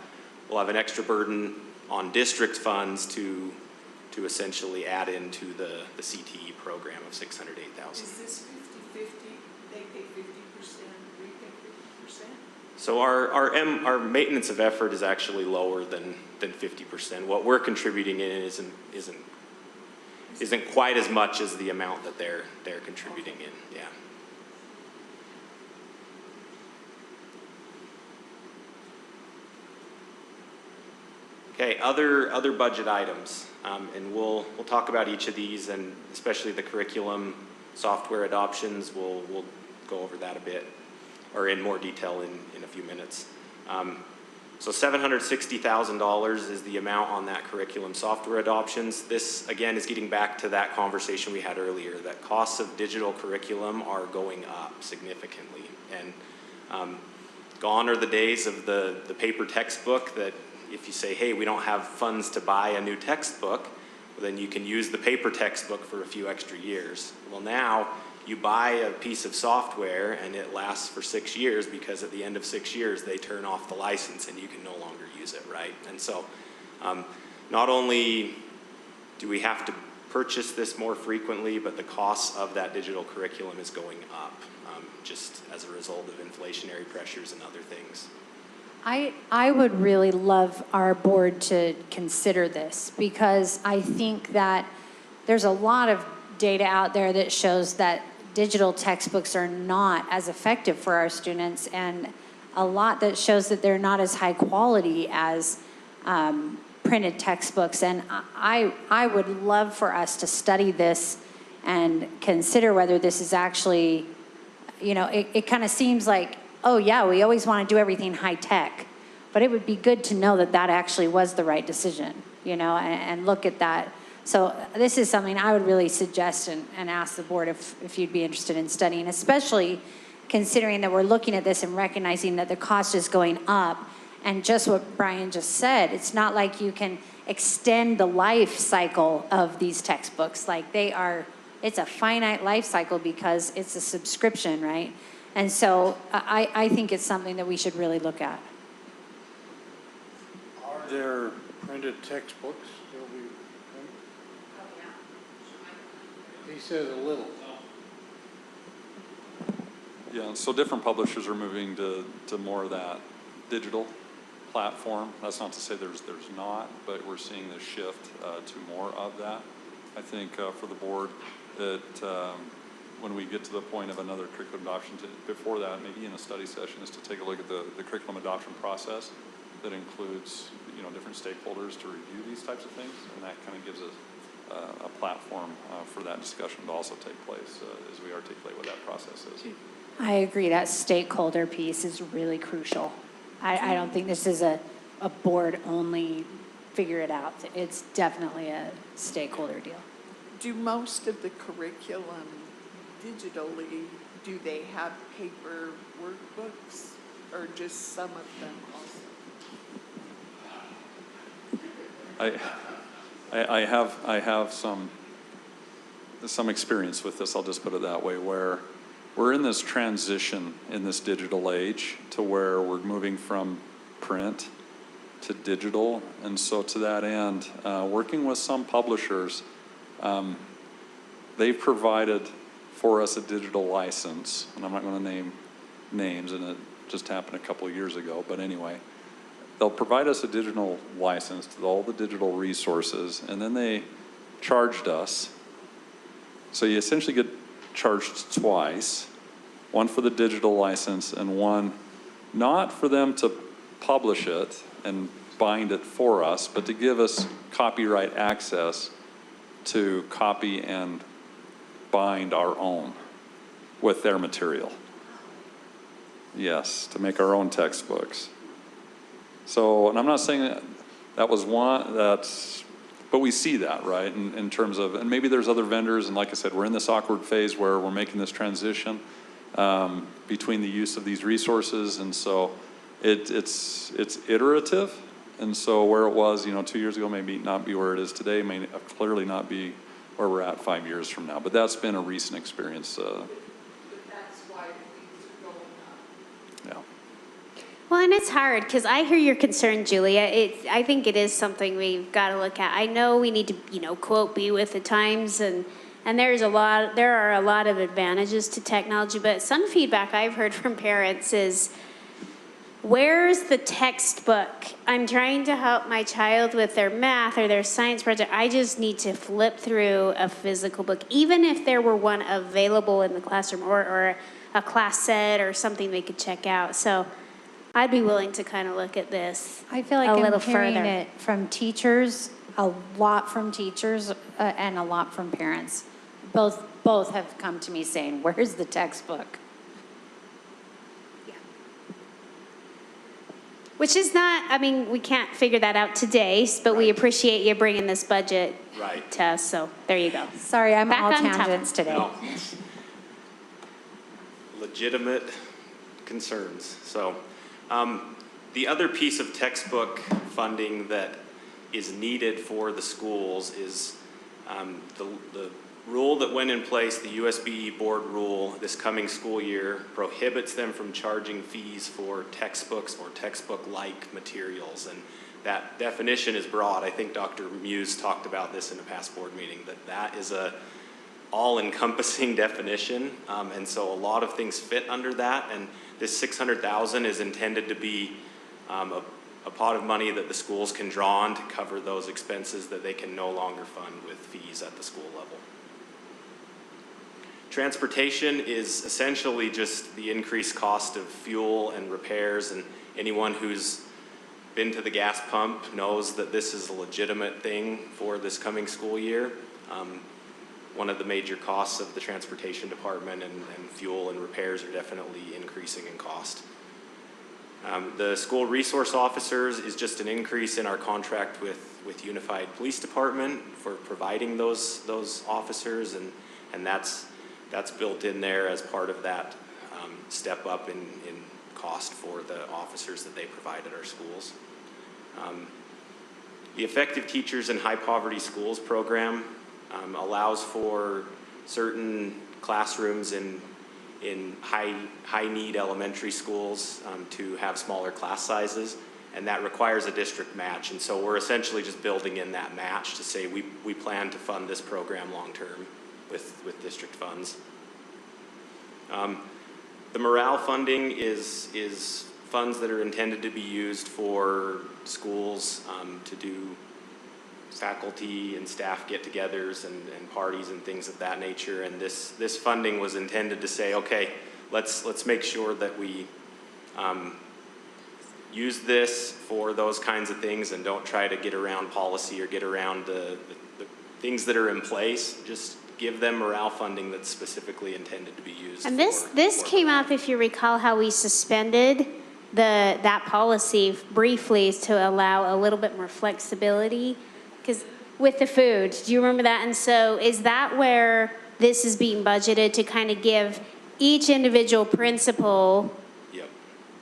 an extra burden on district funds to essentially add into the CTE program of 608,000. Is this 50-50? They pay 50%, we pay 50%? So our maintenance of effort is actually lower than 50%. What we're contributing in isn't quite as much as the amount that they're contributing in. Yeah. Okay, other budget items, and we'll talk about each of these, and especially the curriculum software adoptions. We'll go over that a bit, or in more detail in a few minutes. So $760,000 is the amount on that curriculum software adoptions. This again is getting back to that conversation we had earlier, that costs of digital curriculum are going up significantly, and gone are the days of the paper textbook that if you say, hey, we don't have funds to buy a new textbook, well, then you can use the paper textbook for a few extra years. Well, now you buy a piece of software and it lasts for 6 years, because at the end of 6 years they turn off the license and you can no longer use it, right? And so not only do we have to purchase this more frequently, but the cost of that digital curriculum is going up just as a result of inflationary pressures and other things. I would really love our board to consider this, because I think that there's a lot of data out there that shows that digital textbooks are not as effective for our students, and a lot that shows that they're not as high quality as printed textbooks. And I would love for us to study this and consider whether this is actually, it kind of seems like, oh yeah, we always want to do everything high tech, but it would be good to know that that actually was the right decision, and look at that. So this is something I would really suggest and ask the board if you'd be interested in studying, especially considering that we're looking at this and recognizing that the cost is going up. And just what Brian just said, it's not like you can extend the life cycle of these textbooks. Like it's a finite life cycle because it's a subscription, right? And so I think it's something that we should really look at. Are there printed textbooks still be printed? He says a little. Yeah, so different publishers are moving to more of that digital platform. That's not to say there's not, but we're seeing this shift to more of that. I think for the board that when we get to the point of another curriculum adoption, before that, maybe in a study session, is to take a look at the curriculum adoption process that includes, different stakeholders to review these types of things, and that kind of gives us a platform for that discussion to also take place as we articulate what that process is. I agree, that stakeholder piece is really crucial. I don't think this is a board-only figure it out. It's definitely a stakeholder deal. Do most of the curriculum digitally, do they have paper workbooks or just some of them also? I have some experience with this, I'll just put it that way, where we're in this transition in this digital age to where we're moving from print to digital. And so to that end, working with some publishers, they've provided for us a digital license, and I'm not going to name names, and it just happened a couple of years ago, but anyway, they'll provide us a digital license to all the digital resources, and then they charged us. So you essentially get charged twice, one for the digital license and one not for them to publish it and bind it for us, but to give us copyright access to copy and bind our own with their material. Yes, to make our own textbooks. So, and I'm not saying that was one, but we see that, right, in terms of, and maybe there's other vendors, and like I said, we're in this awkward phase where we're making this transition between the use of these resources, and so it's iterative, and so where it was, 2 years ago, maybe not be where it is today, may clearly not be where we're at 5 years from now, but that's been a recent experience. But that's why things are going up. Yeah. Well, and it's hard because I hear your concern, Julia. I think it is something we've got to look at. I know we need to, quote, be with the times, and there are a lot of advantages to technology, but some feedback I've heard from parents is, where's the textbook? I'm trying to help my child with their math or their science project. I just need to flip through a physical book, even if there were one available in the classroom or a class set or something they could check out. So I'd be willing to kind of look at this I feel like a I'm little hearing further. it from teachers, a lot from teachers, and a lot from parents. Both have come to me saying, where's the textbook? Which is not, we can't figure that out today, but we appreciate you bringing this budget Right. to us, so there you go. Sorry, I'm Back all on topic. tangents today. No. Legitimate concerns. So the other piece of textbook funding that is needed for the schools is the rule that went in place, the USB board rule this coming school year, prohibits them from charging fees for textbooks or textbook-like materials. And that definition is broad. I think Dr. Muse talked about this in a past board meeting, that is a all-encompassing definition. And so a lot of things fit under that. And this $600,000 is intended to be a pot of money that the schools can draw on to cover those expenses that they can no longer fund with fees at the school level. Transportation is essentially just the increased cost of fuel and repairs, and anyone who's been to the gas pump knows that this is a legitimate thing for this coming school year. One of the major costs of the transportation department and fuel and repairs are definitely increasing in cost. The school resource officers is just an increase in our contract with Unified Police Department for providing those officers, and that's built in there as part of that step up in cost for the officers that they provide at our schools. The Effective Teachers in High Poverty Schools program allows for certain classrooms in high need elementary schools to have smaller class sizes, and that requires a district match. And so we're essentially just building in that match to say we plan to fund this program long term with district funds. The morale funding is funds that are intended to be used for schools to do faculty and staff get-togethers and parties and things of that nature. And this funding was intended to say, okay, let's make sure that we use this for those kinds of things and don't try to get around policy or get around the things that are in place. Just give them morale funding that's specifically intended to be used. And this came up, if you recall, how we suspended that policy briefly to allow a little bit more flexibility, because with the food, do you remember that? And so is that where this is being budgeted to kind of give each individual principal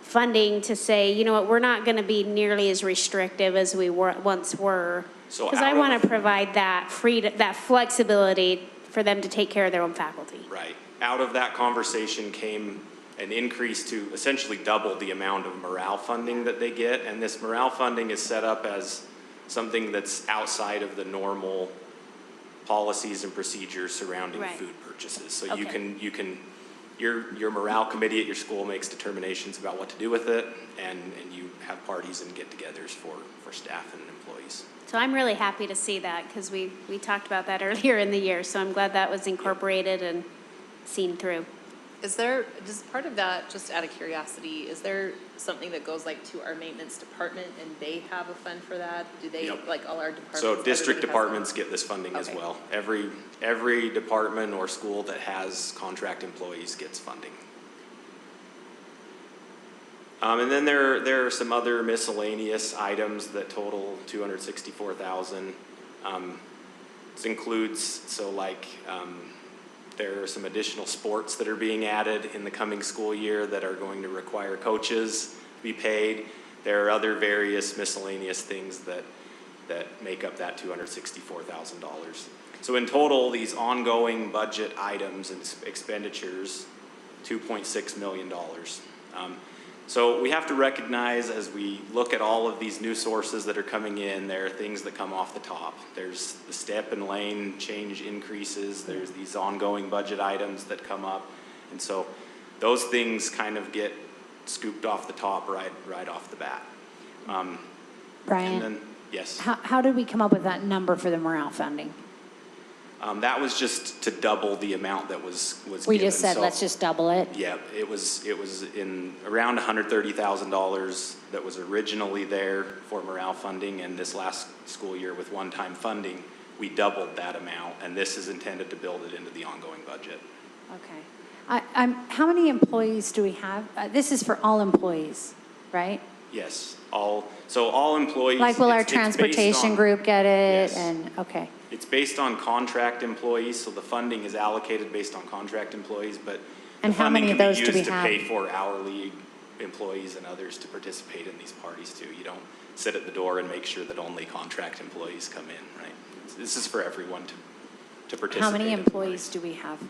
funding to say, you know what, we're not going to be nearly as restrictive as we once were? So because I want to provide that that flexibility for them to take care of their own faculty. Right. Out of that conversation came an increase to essentially double the amount of morale funding that they get. And this morale funding is set up as something that's outside of the normal policies and procedures surrounding food purchases. So you can your morale committee at your school makes determinations about what to do with it, and you have parties and get-togethers for staff and employees. So I'm really happy to see that, because we talked about that earlier in the year. So I'm glad that was incorporated and seen through. Is there, just part of that, just out of curiosity, is there something that goes like to our maintenance department and they have a fund for that? Do they, like all our departments? So district everybody has departments get this funding as well. Every department or school that has contract employees gets funding. And then there are some other miscellaneous items that total $264,000. This includes, there are some additional sports that are being added in the coming school year that are going to require coaches to be paid. There are other various miscellaneous things that make up that $264,000. So in total, these ongoing budget items and expenditures, $2.6 million. So we have to recognize, as we look at all of these new sources that are coming in, there are things that come off the top. There's the step and lane change increases. There's these ongoing budget items that come up. And so those things kind of get scooped off the top right off the bat. Brian, and then, yes. How did we come up with that number for the morale funding? That was just to double the amount that was We given. just said, let's just double it? Yeah, it was in around $130,000 that was originally there for morale funding, and this last school year with one-time funding, we doubled that amount, and this is intended to build it into the ongoing budget. Okay. How many employees do we have? This is for all employees, right? Yes, all employees. Like, will our transportation group get it? Yes. And okay. It's based on contract employees, so the funding is allocated based on contract employees, but and how many of those do we have? The funding can be used to pay for hourly employees and others to participate in these parties too. You don't sit at the door and make sure that only contract employees come in, right? This is for everyone to participate. How many employees do we have?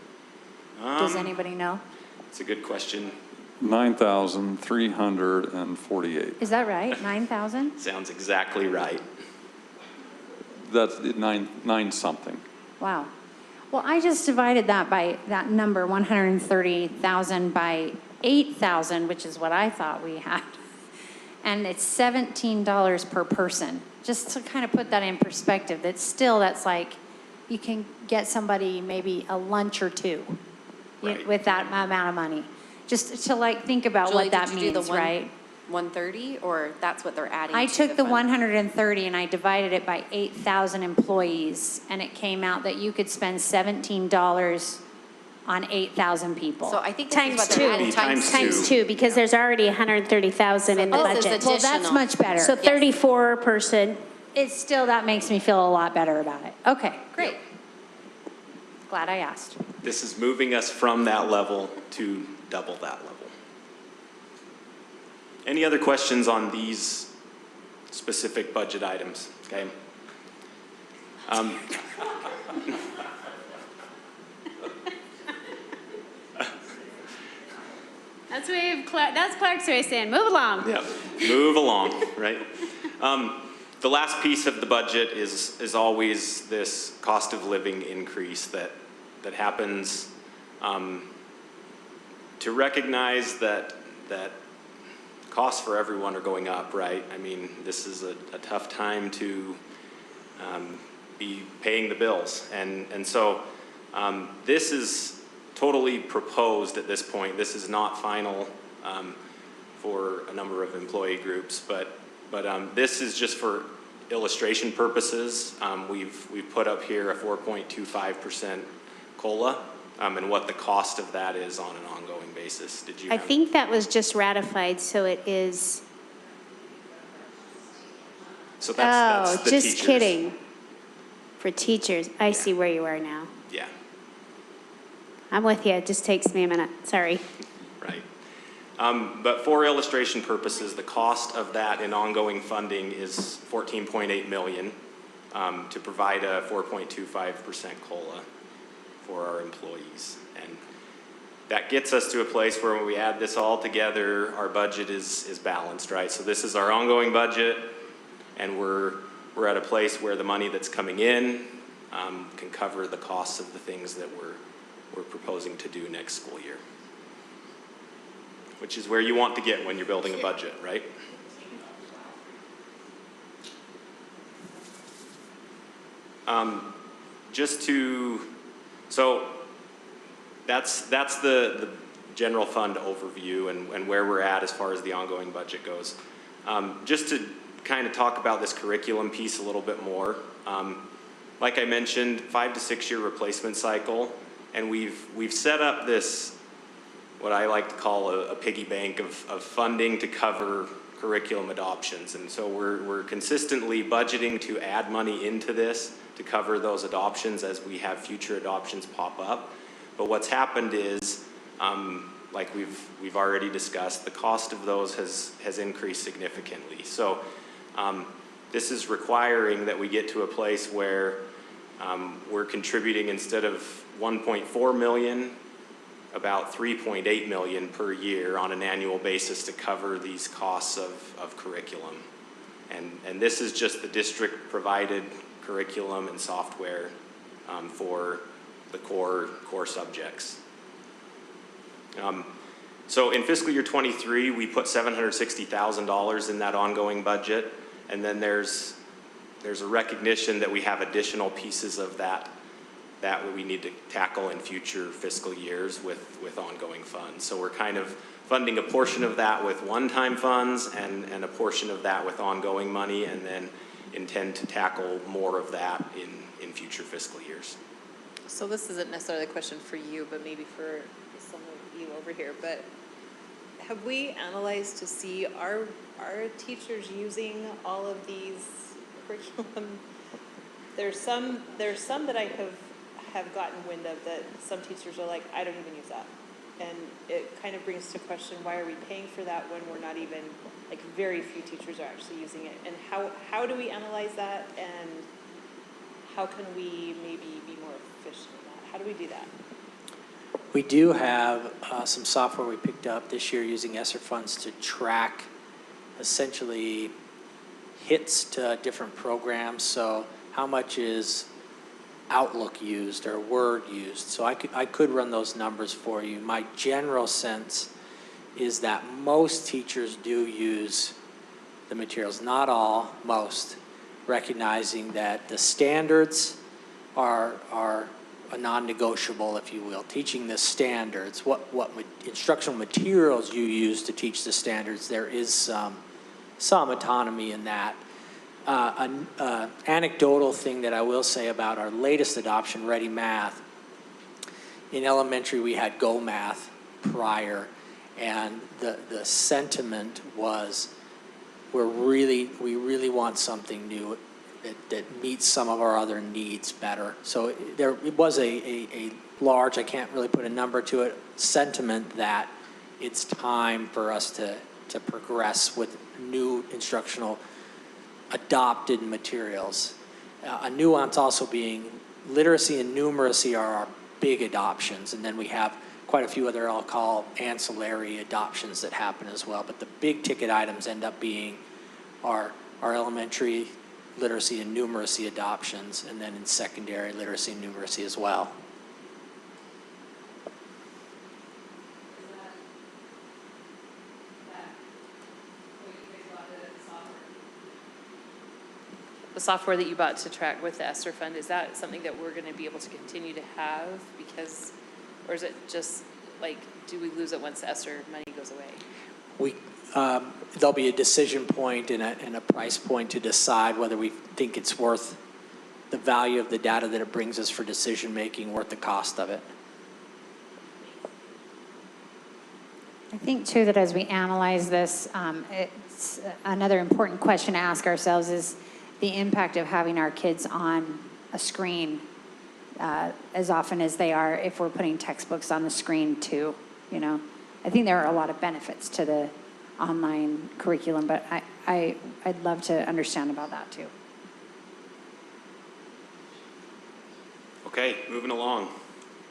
Does anybody know? It's a good question. 9,348. Is that right? 9,000? Sounds exactly right. That's nine something. Wow. Well, I just divided that by that number, 130,000 by 8,000, which is what I thought we had. And it's $17 per person. Just to kind of put that in perspective, that's like, you can get somebody maybe a lunch or two with that amount of money. Just to think about Julie, what that did you means, do the right? 130, or that's what they're adding? I to took the fund? 130 and I divided it by 8,000 employees, and it came out that you could spend $17 on 8,000 people. So I think this Times is what they're adding, two. times Two, because there's already 130,000 in the this is budget. Well, that's much better. So 34 person. It's still, that makes me feel a lot better about it. Okay, great. Glad I asked. This is moving us from that level to double that level. Any other questions on these specific budget items? Okay. That's Clark's way of saying, move along. Yeah, move along, right? The last piece of the budget is always this cost of living increase that happens. To recognize that costs for everyone are going up, right? I mean, this is a tough time to be paying the bills. And so this is totally proposed at this point. This is not final for a number of employee groups, but this is just for illustration purposes. We've put up here a 4.25% COLA, and what the cost of that is on an ongoing basis. Did you? I think that was just ratified, so it is. So that's the just teachers. kidding. For teachers, I see where you are now. Yeah, I'm with you. It just takes me a minute. Sorry. right. But for illustration purposes, the cost of that in ongoing funding is $14.8 million to provide a 4.25% COLA for our employees. And that gets us to a place where when we add this all together, our budget is balanced, right? So this is our ongoing budget, and we're at a place where the money that's coming in can cover the costs of the things that we're proposing to do next school year, which is where you want to get when you're building a budget, right? So that's the general fund overview and where we're at as far as the ongoing budget goes. Just to kind of talk about this curriculum piece a little bit more. Like I mentioned, 5 to 6 year replacement cycle, and we've set up this, what I like to call a piggy bank of funding to cover curriculum adoptions. And so we're consistently budgeting to add money into this to cover those adoptions as we have future adoptions pop up. But what's happened is, like we've already discussed, the cost of those has increased significantly. So this is requiring that we get to a place where we're contributing, instead of 1.4 million, about 3.8 million per year on an annual basis to cover these costs of curriculum. And this is just the district provided curriculum and software for the core subjects. So in fiscal year 23, we put $760,000 in that ongoing budget, and then there's a recognition that we have additional pieces of that we need to tackle in future fiscal years with ongoing funds. So we're kind of funding a portion of that with one-time funds and a portion of that with ongoing money, and then intend to tackle more of that in future fiscal years. So this isn't necessarily a question for you, but maybe for some of you over here, but have we analyzed to see are teachers using all of these curriculum? There's some that I have gotten wind of that some teachers are like, I don't even use that. And it kind of brings to question, why are we paying for that when we're not even, like, very few teachers are actually using it? And how do we analyze that, and how can we maybe be more efficient in that? How do we do that? We do have some software we picked up this year using ESSER funds to track essentially hits to different programs. So how much is Outlook used or Word used? So I could run those numbers for you. My general sense is that most teachers do use the materials, not all, most, recognizing that the standards are a non-negotiable, if you will. Teaching the standards, what instructional materials you use to teach the standards, there is some autonomy in that. An anecdotal thing that I will say about our latest adoption, Ready Math. In elementary, we had Go Math prior, and the sentiment was, we really want something new that meets some of our other needs better. So it was a large, I can't really put a number to it, sentiment that it's time for us to progress with new instructional adopted materials. A nuance also being literacy and numeracy are our big adoptions, and then we have quite a few other, I'll call, ancillary adoptions that happen as well. But the big ticket items end up being our elementary literacy and numeracy adoptions, and then in secondary literacy and numeracy as well. The software that you bought to track with the ESSER fund, is that something that we're going to be able to continue to have? Because, or is it just like, do we lose it once the ESSER money goes away? there'll be a decision point and a price point to decide whether we think it's worth the value of the data that it brings us for decision-making, worth the cost of it. I think too that as we analyze this, it's another important question to ask ourselves is the impact of having our kids on a screen as often as they are if we're putting textbooks on the screen too, you know. I think there are a lot of benefits to the online curriculum, but I'd love to understand about that too. Okay, moving along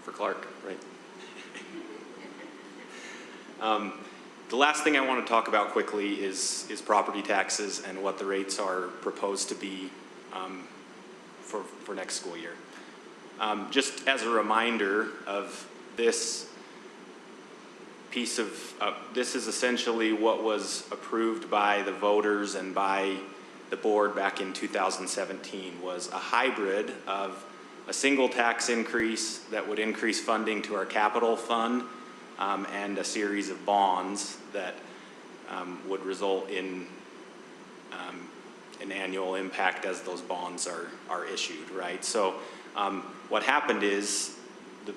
for Clark, right? The last thing I want to talk about quickly is property taxes and what the rates are proposed to be for next school year. Just as a reminder of this piece of, this is essentially what was approved by the voters and by the board back in 2017, was a hybrid of a single tax increase that would increase funding to our capital fund and a series of bonds that would result in an annual impact as those bonds are issued, right? So what happened is the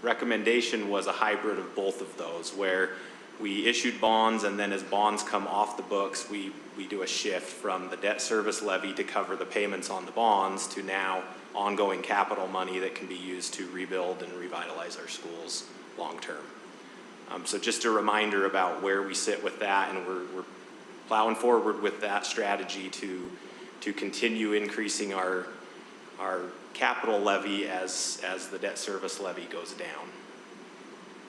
recommendation was a hybrid of both of those, where we issued bonds, and then as bonds come off the books, we do a shift from the debt service levy to cover the payments on the bonds to now ongoing capital money that can be used to rebuild and revitalize our schools long term. So just a reminder about where we sit with that, and we're plowing forward with that strategy to continue increasing our capital levy as the debt service levy goes down.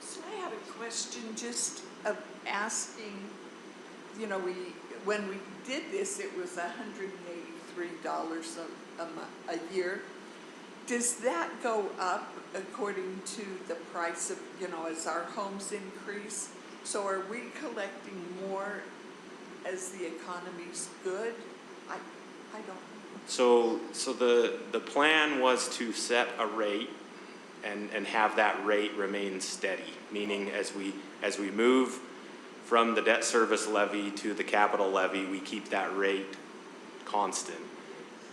So I have a question just of asking, you know, when we did this, it was $183 a year. Does that go up according to the price of, you know, as our homes increase? So are we collecting more as the economy's good? I don't know. So the plan was to set a rate and have that rate remain steady, meaning as we move from the debt service levy to the capital levy, we keep that rate constant,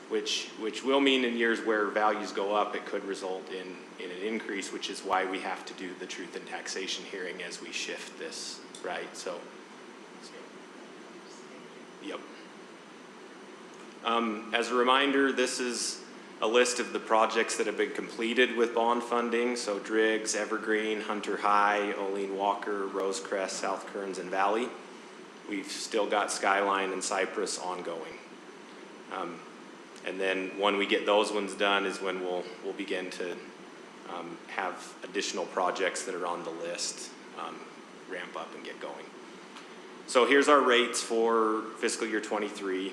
which will mean in years where values go up, it could result in an increase, which is why we have to do the truth in taxation hearing as we shift this, right? So yep. As a reminder, this is a list of the projects that have been completed with bond funding. So Driggs, Evergreen, Hunter High, Olean Walker, Rosecrest, South Kearns, and Valley. We've still got Skyline and Cypress ongoing. And then when we get those ones done is when we'll begin to have additional projects that are on the list ramp up and get going. So here's our rates for fiscal year 23.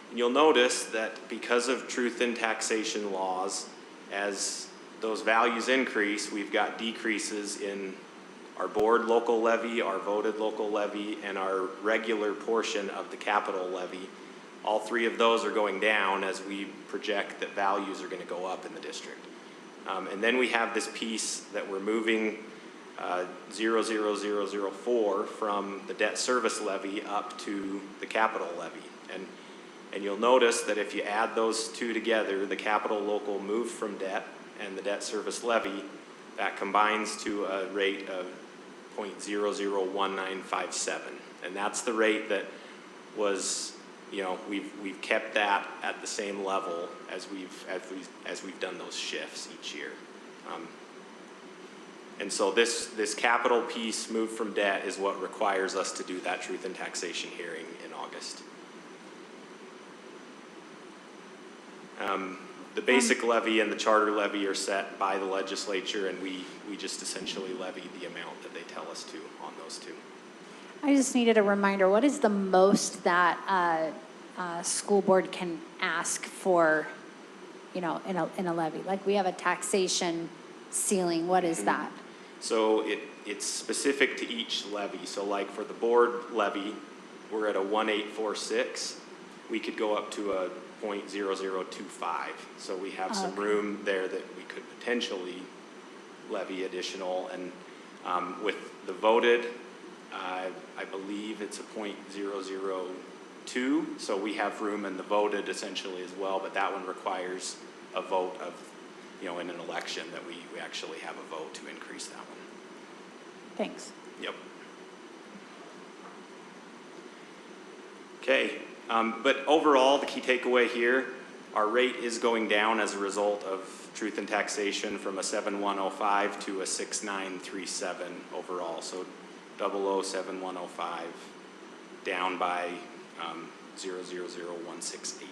And you'll notice that because of truth in taxation laws, as those values increase, we've got decreases in our board local levy, our voted local levy, and our regular portion of the capital levy. All three of those are going down as we project that values are going to go up in the district. And then we have this piece that we're moving 00004 from the debt service levy up to the capital levy. And you'll notice that if you add those two together, the capital local moved from debt and the debt service levy, that combines to a rate of 0.001957. And that's the rate that was, you know, we've kept that at the same level as we've done those shifts each year. And so this capital piece moved from debt is what requires us to do that truth in taxation hearing in August. The basic levy and the charter levy are set by the legislature, and we just essentially levy the amount that they tell us to on those two. I just needed a reminder, what is the most that school board can ask for, you know, in a levy? Like we have a taxation ceiling, what is that? So it's specific to each levy. So like for the board levy, we're at a 1.846. We could go up to a 0.0025. So we have some room there that we could potentially levy additional. And with the voted I believe it's a .002, so we have room in the voted essentially as well, but that one requires a vote of, in an election that we actually have a vote to increase that one. Thanks. Yep. Okay, but overall, the key takeaway here, our rate is going down as a result of truth in taxation from a 7105 to a 6937 overall. So 007105 down by 000168.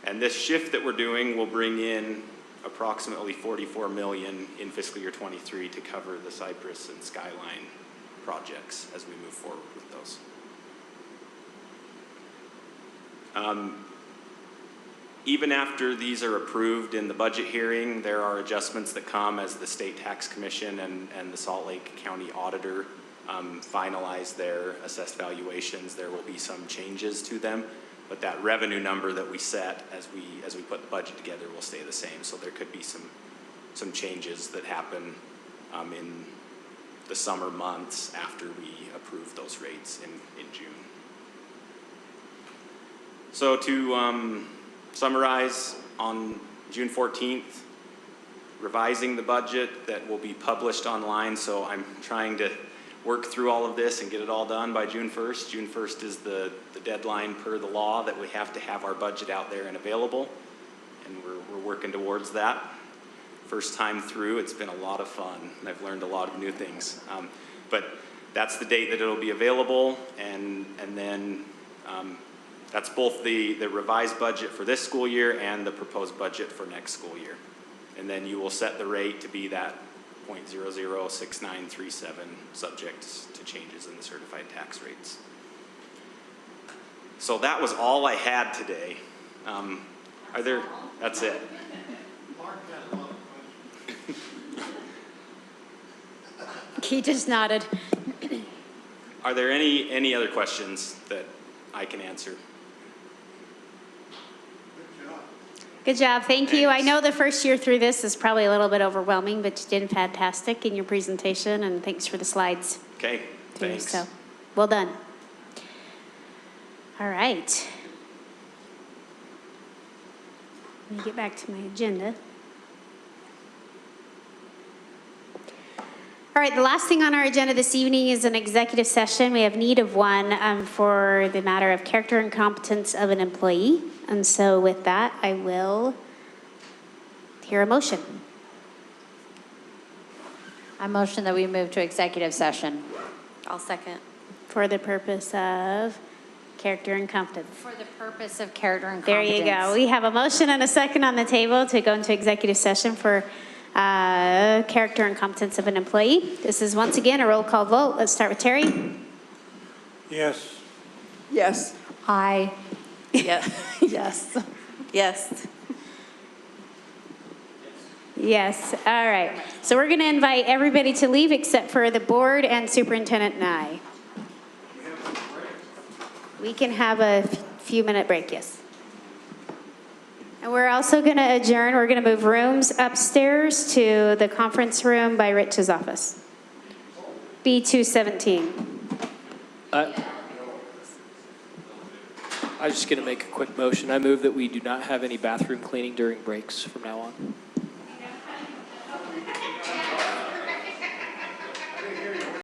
And this shift that we're doing will bring in approximately 44 million in fiscal year 23 to cover the Cypress and Skyline projects as we move forward with those. Even after these are approved in the budget hearing, there are adjustments that come as the State Tax Commission and the Salt Lake County Auditor finalize their assessed valuations. There will be some changes to them, but that revenue number that we set as we put the budget together will stay the same. So there could be some changes that happen in the summer months after we approve those rates in June. So to summarize, on June 14th, revising the budget that will be published online. So I'm trying to work through all of this and get it all done by June 1st. June 1st is the deadline per the law that we have to have our budget out there and available. And we're working towards that. First time through, it's been a lot of fun. And I've learned a lot of new things. But that's the date that it'll be available. And then that's both the revised budget for this school year and the proposed budget for next school year. And then you will set the rate to be that .006937, subject to changes in the certified tax rates. So that was all I had today. That's it. He just nodded. Are there any other questions that I can answer? Good job, thank you. I Thanks. know the first year through this is probably a little bit overwhelming, but you did fantastic in your presentation, and thanks for the slides. Okay, through, thanks. So, well done. All right. Let me get back to my agenda. All right, the last thing on our agenda this evening is an executive session. We have need of one for the matter of character and competence of an employee. And so with that, I will hear a motion. I motion that we move to executive session. I'll second. For the purpose of character and competence. For the purpose of character and There competence. you go. We have a motion and a second on the table to go into executive session for character and competence of an employee. This is once again a roll call vote. Let's start with Terry. Yes. Yes. Aye. Yeah. Yes. Yes. Yes. All right. So we're going to invite everybody to leave except for the board and superintendent and I. We can have a few minute break, yes. And we're also going to adjourn. We're going to move rooms upstairs to the conference room by Rich's office. B217. I'm just going to make a quick motion. I move that we do not have any bathroom cleaning during breaks from now on.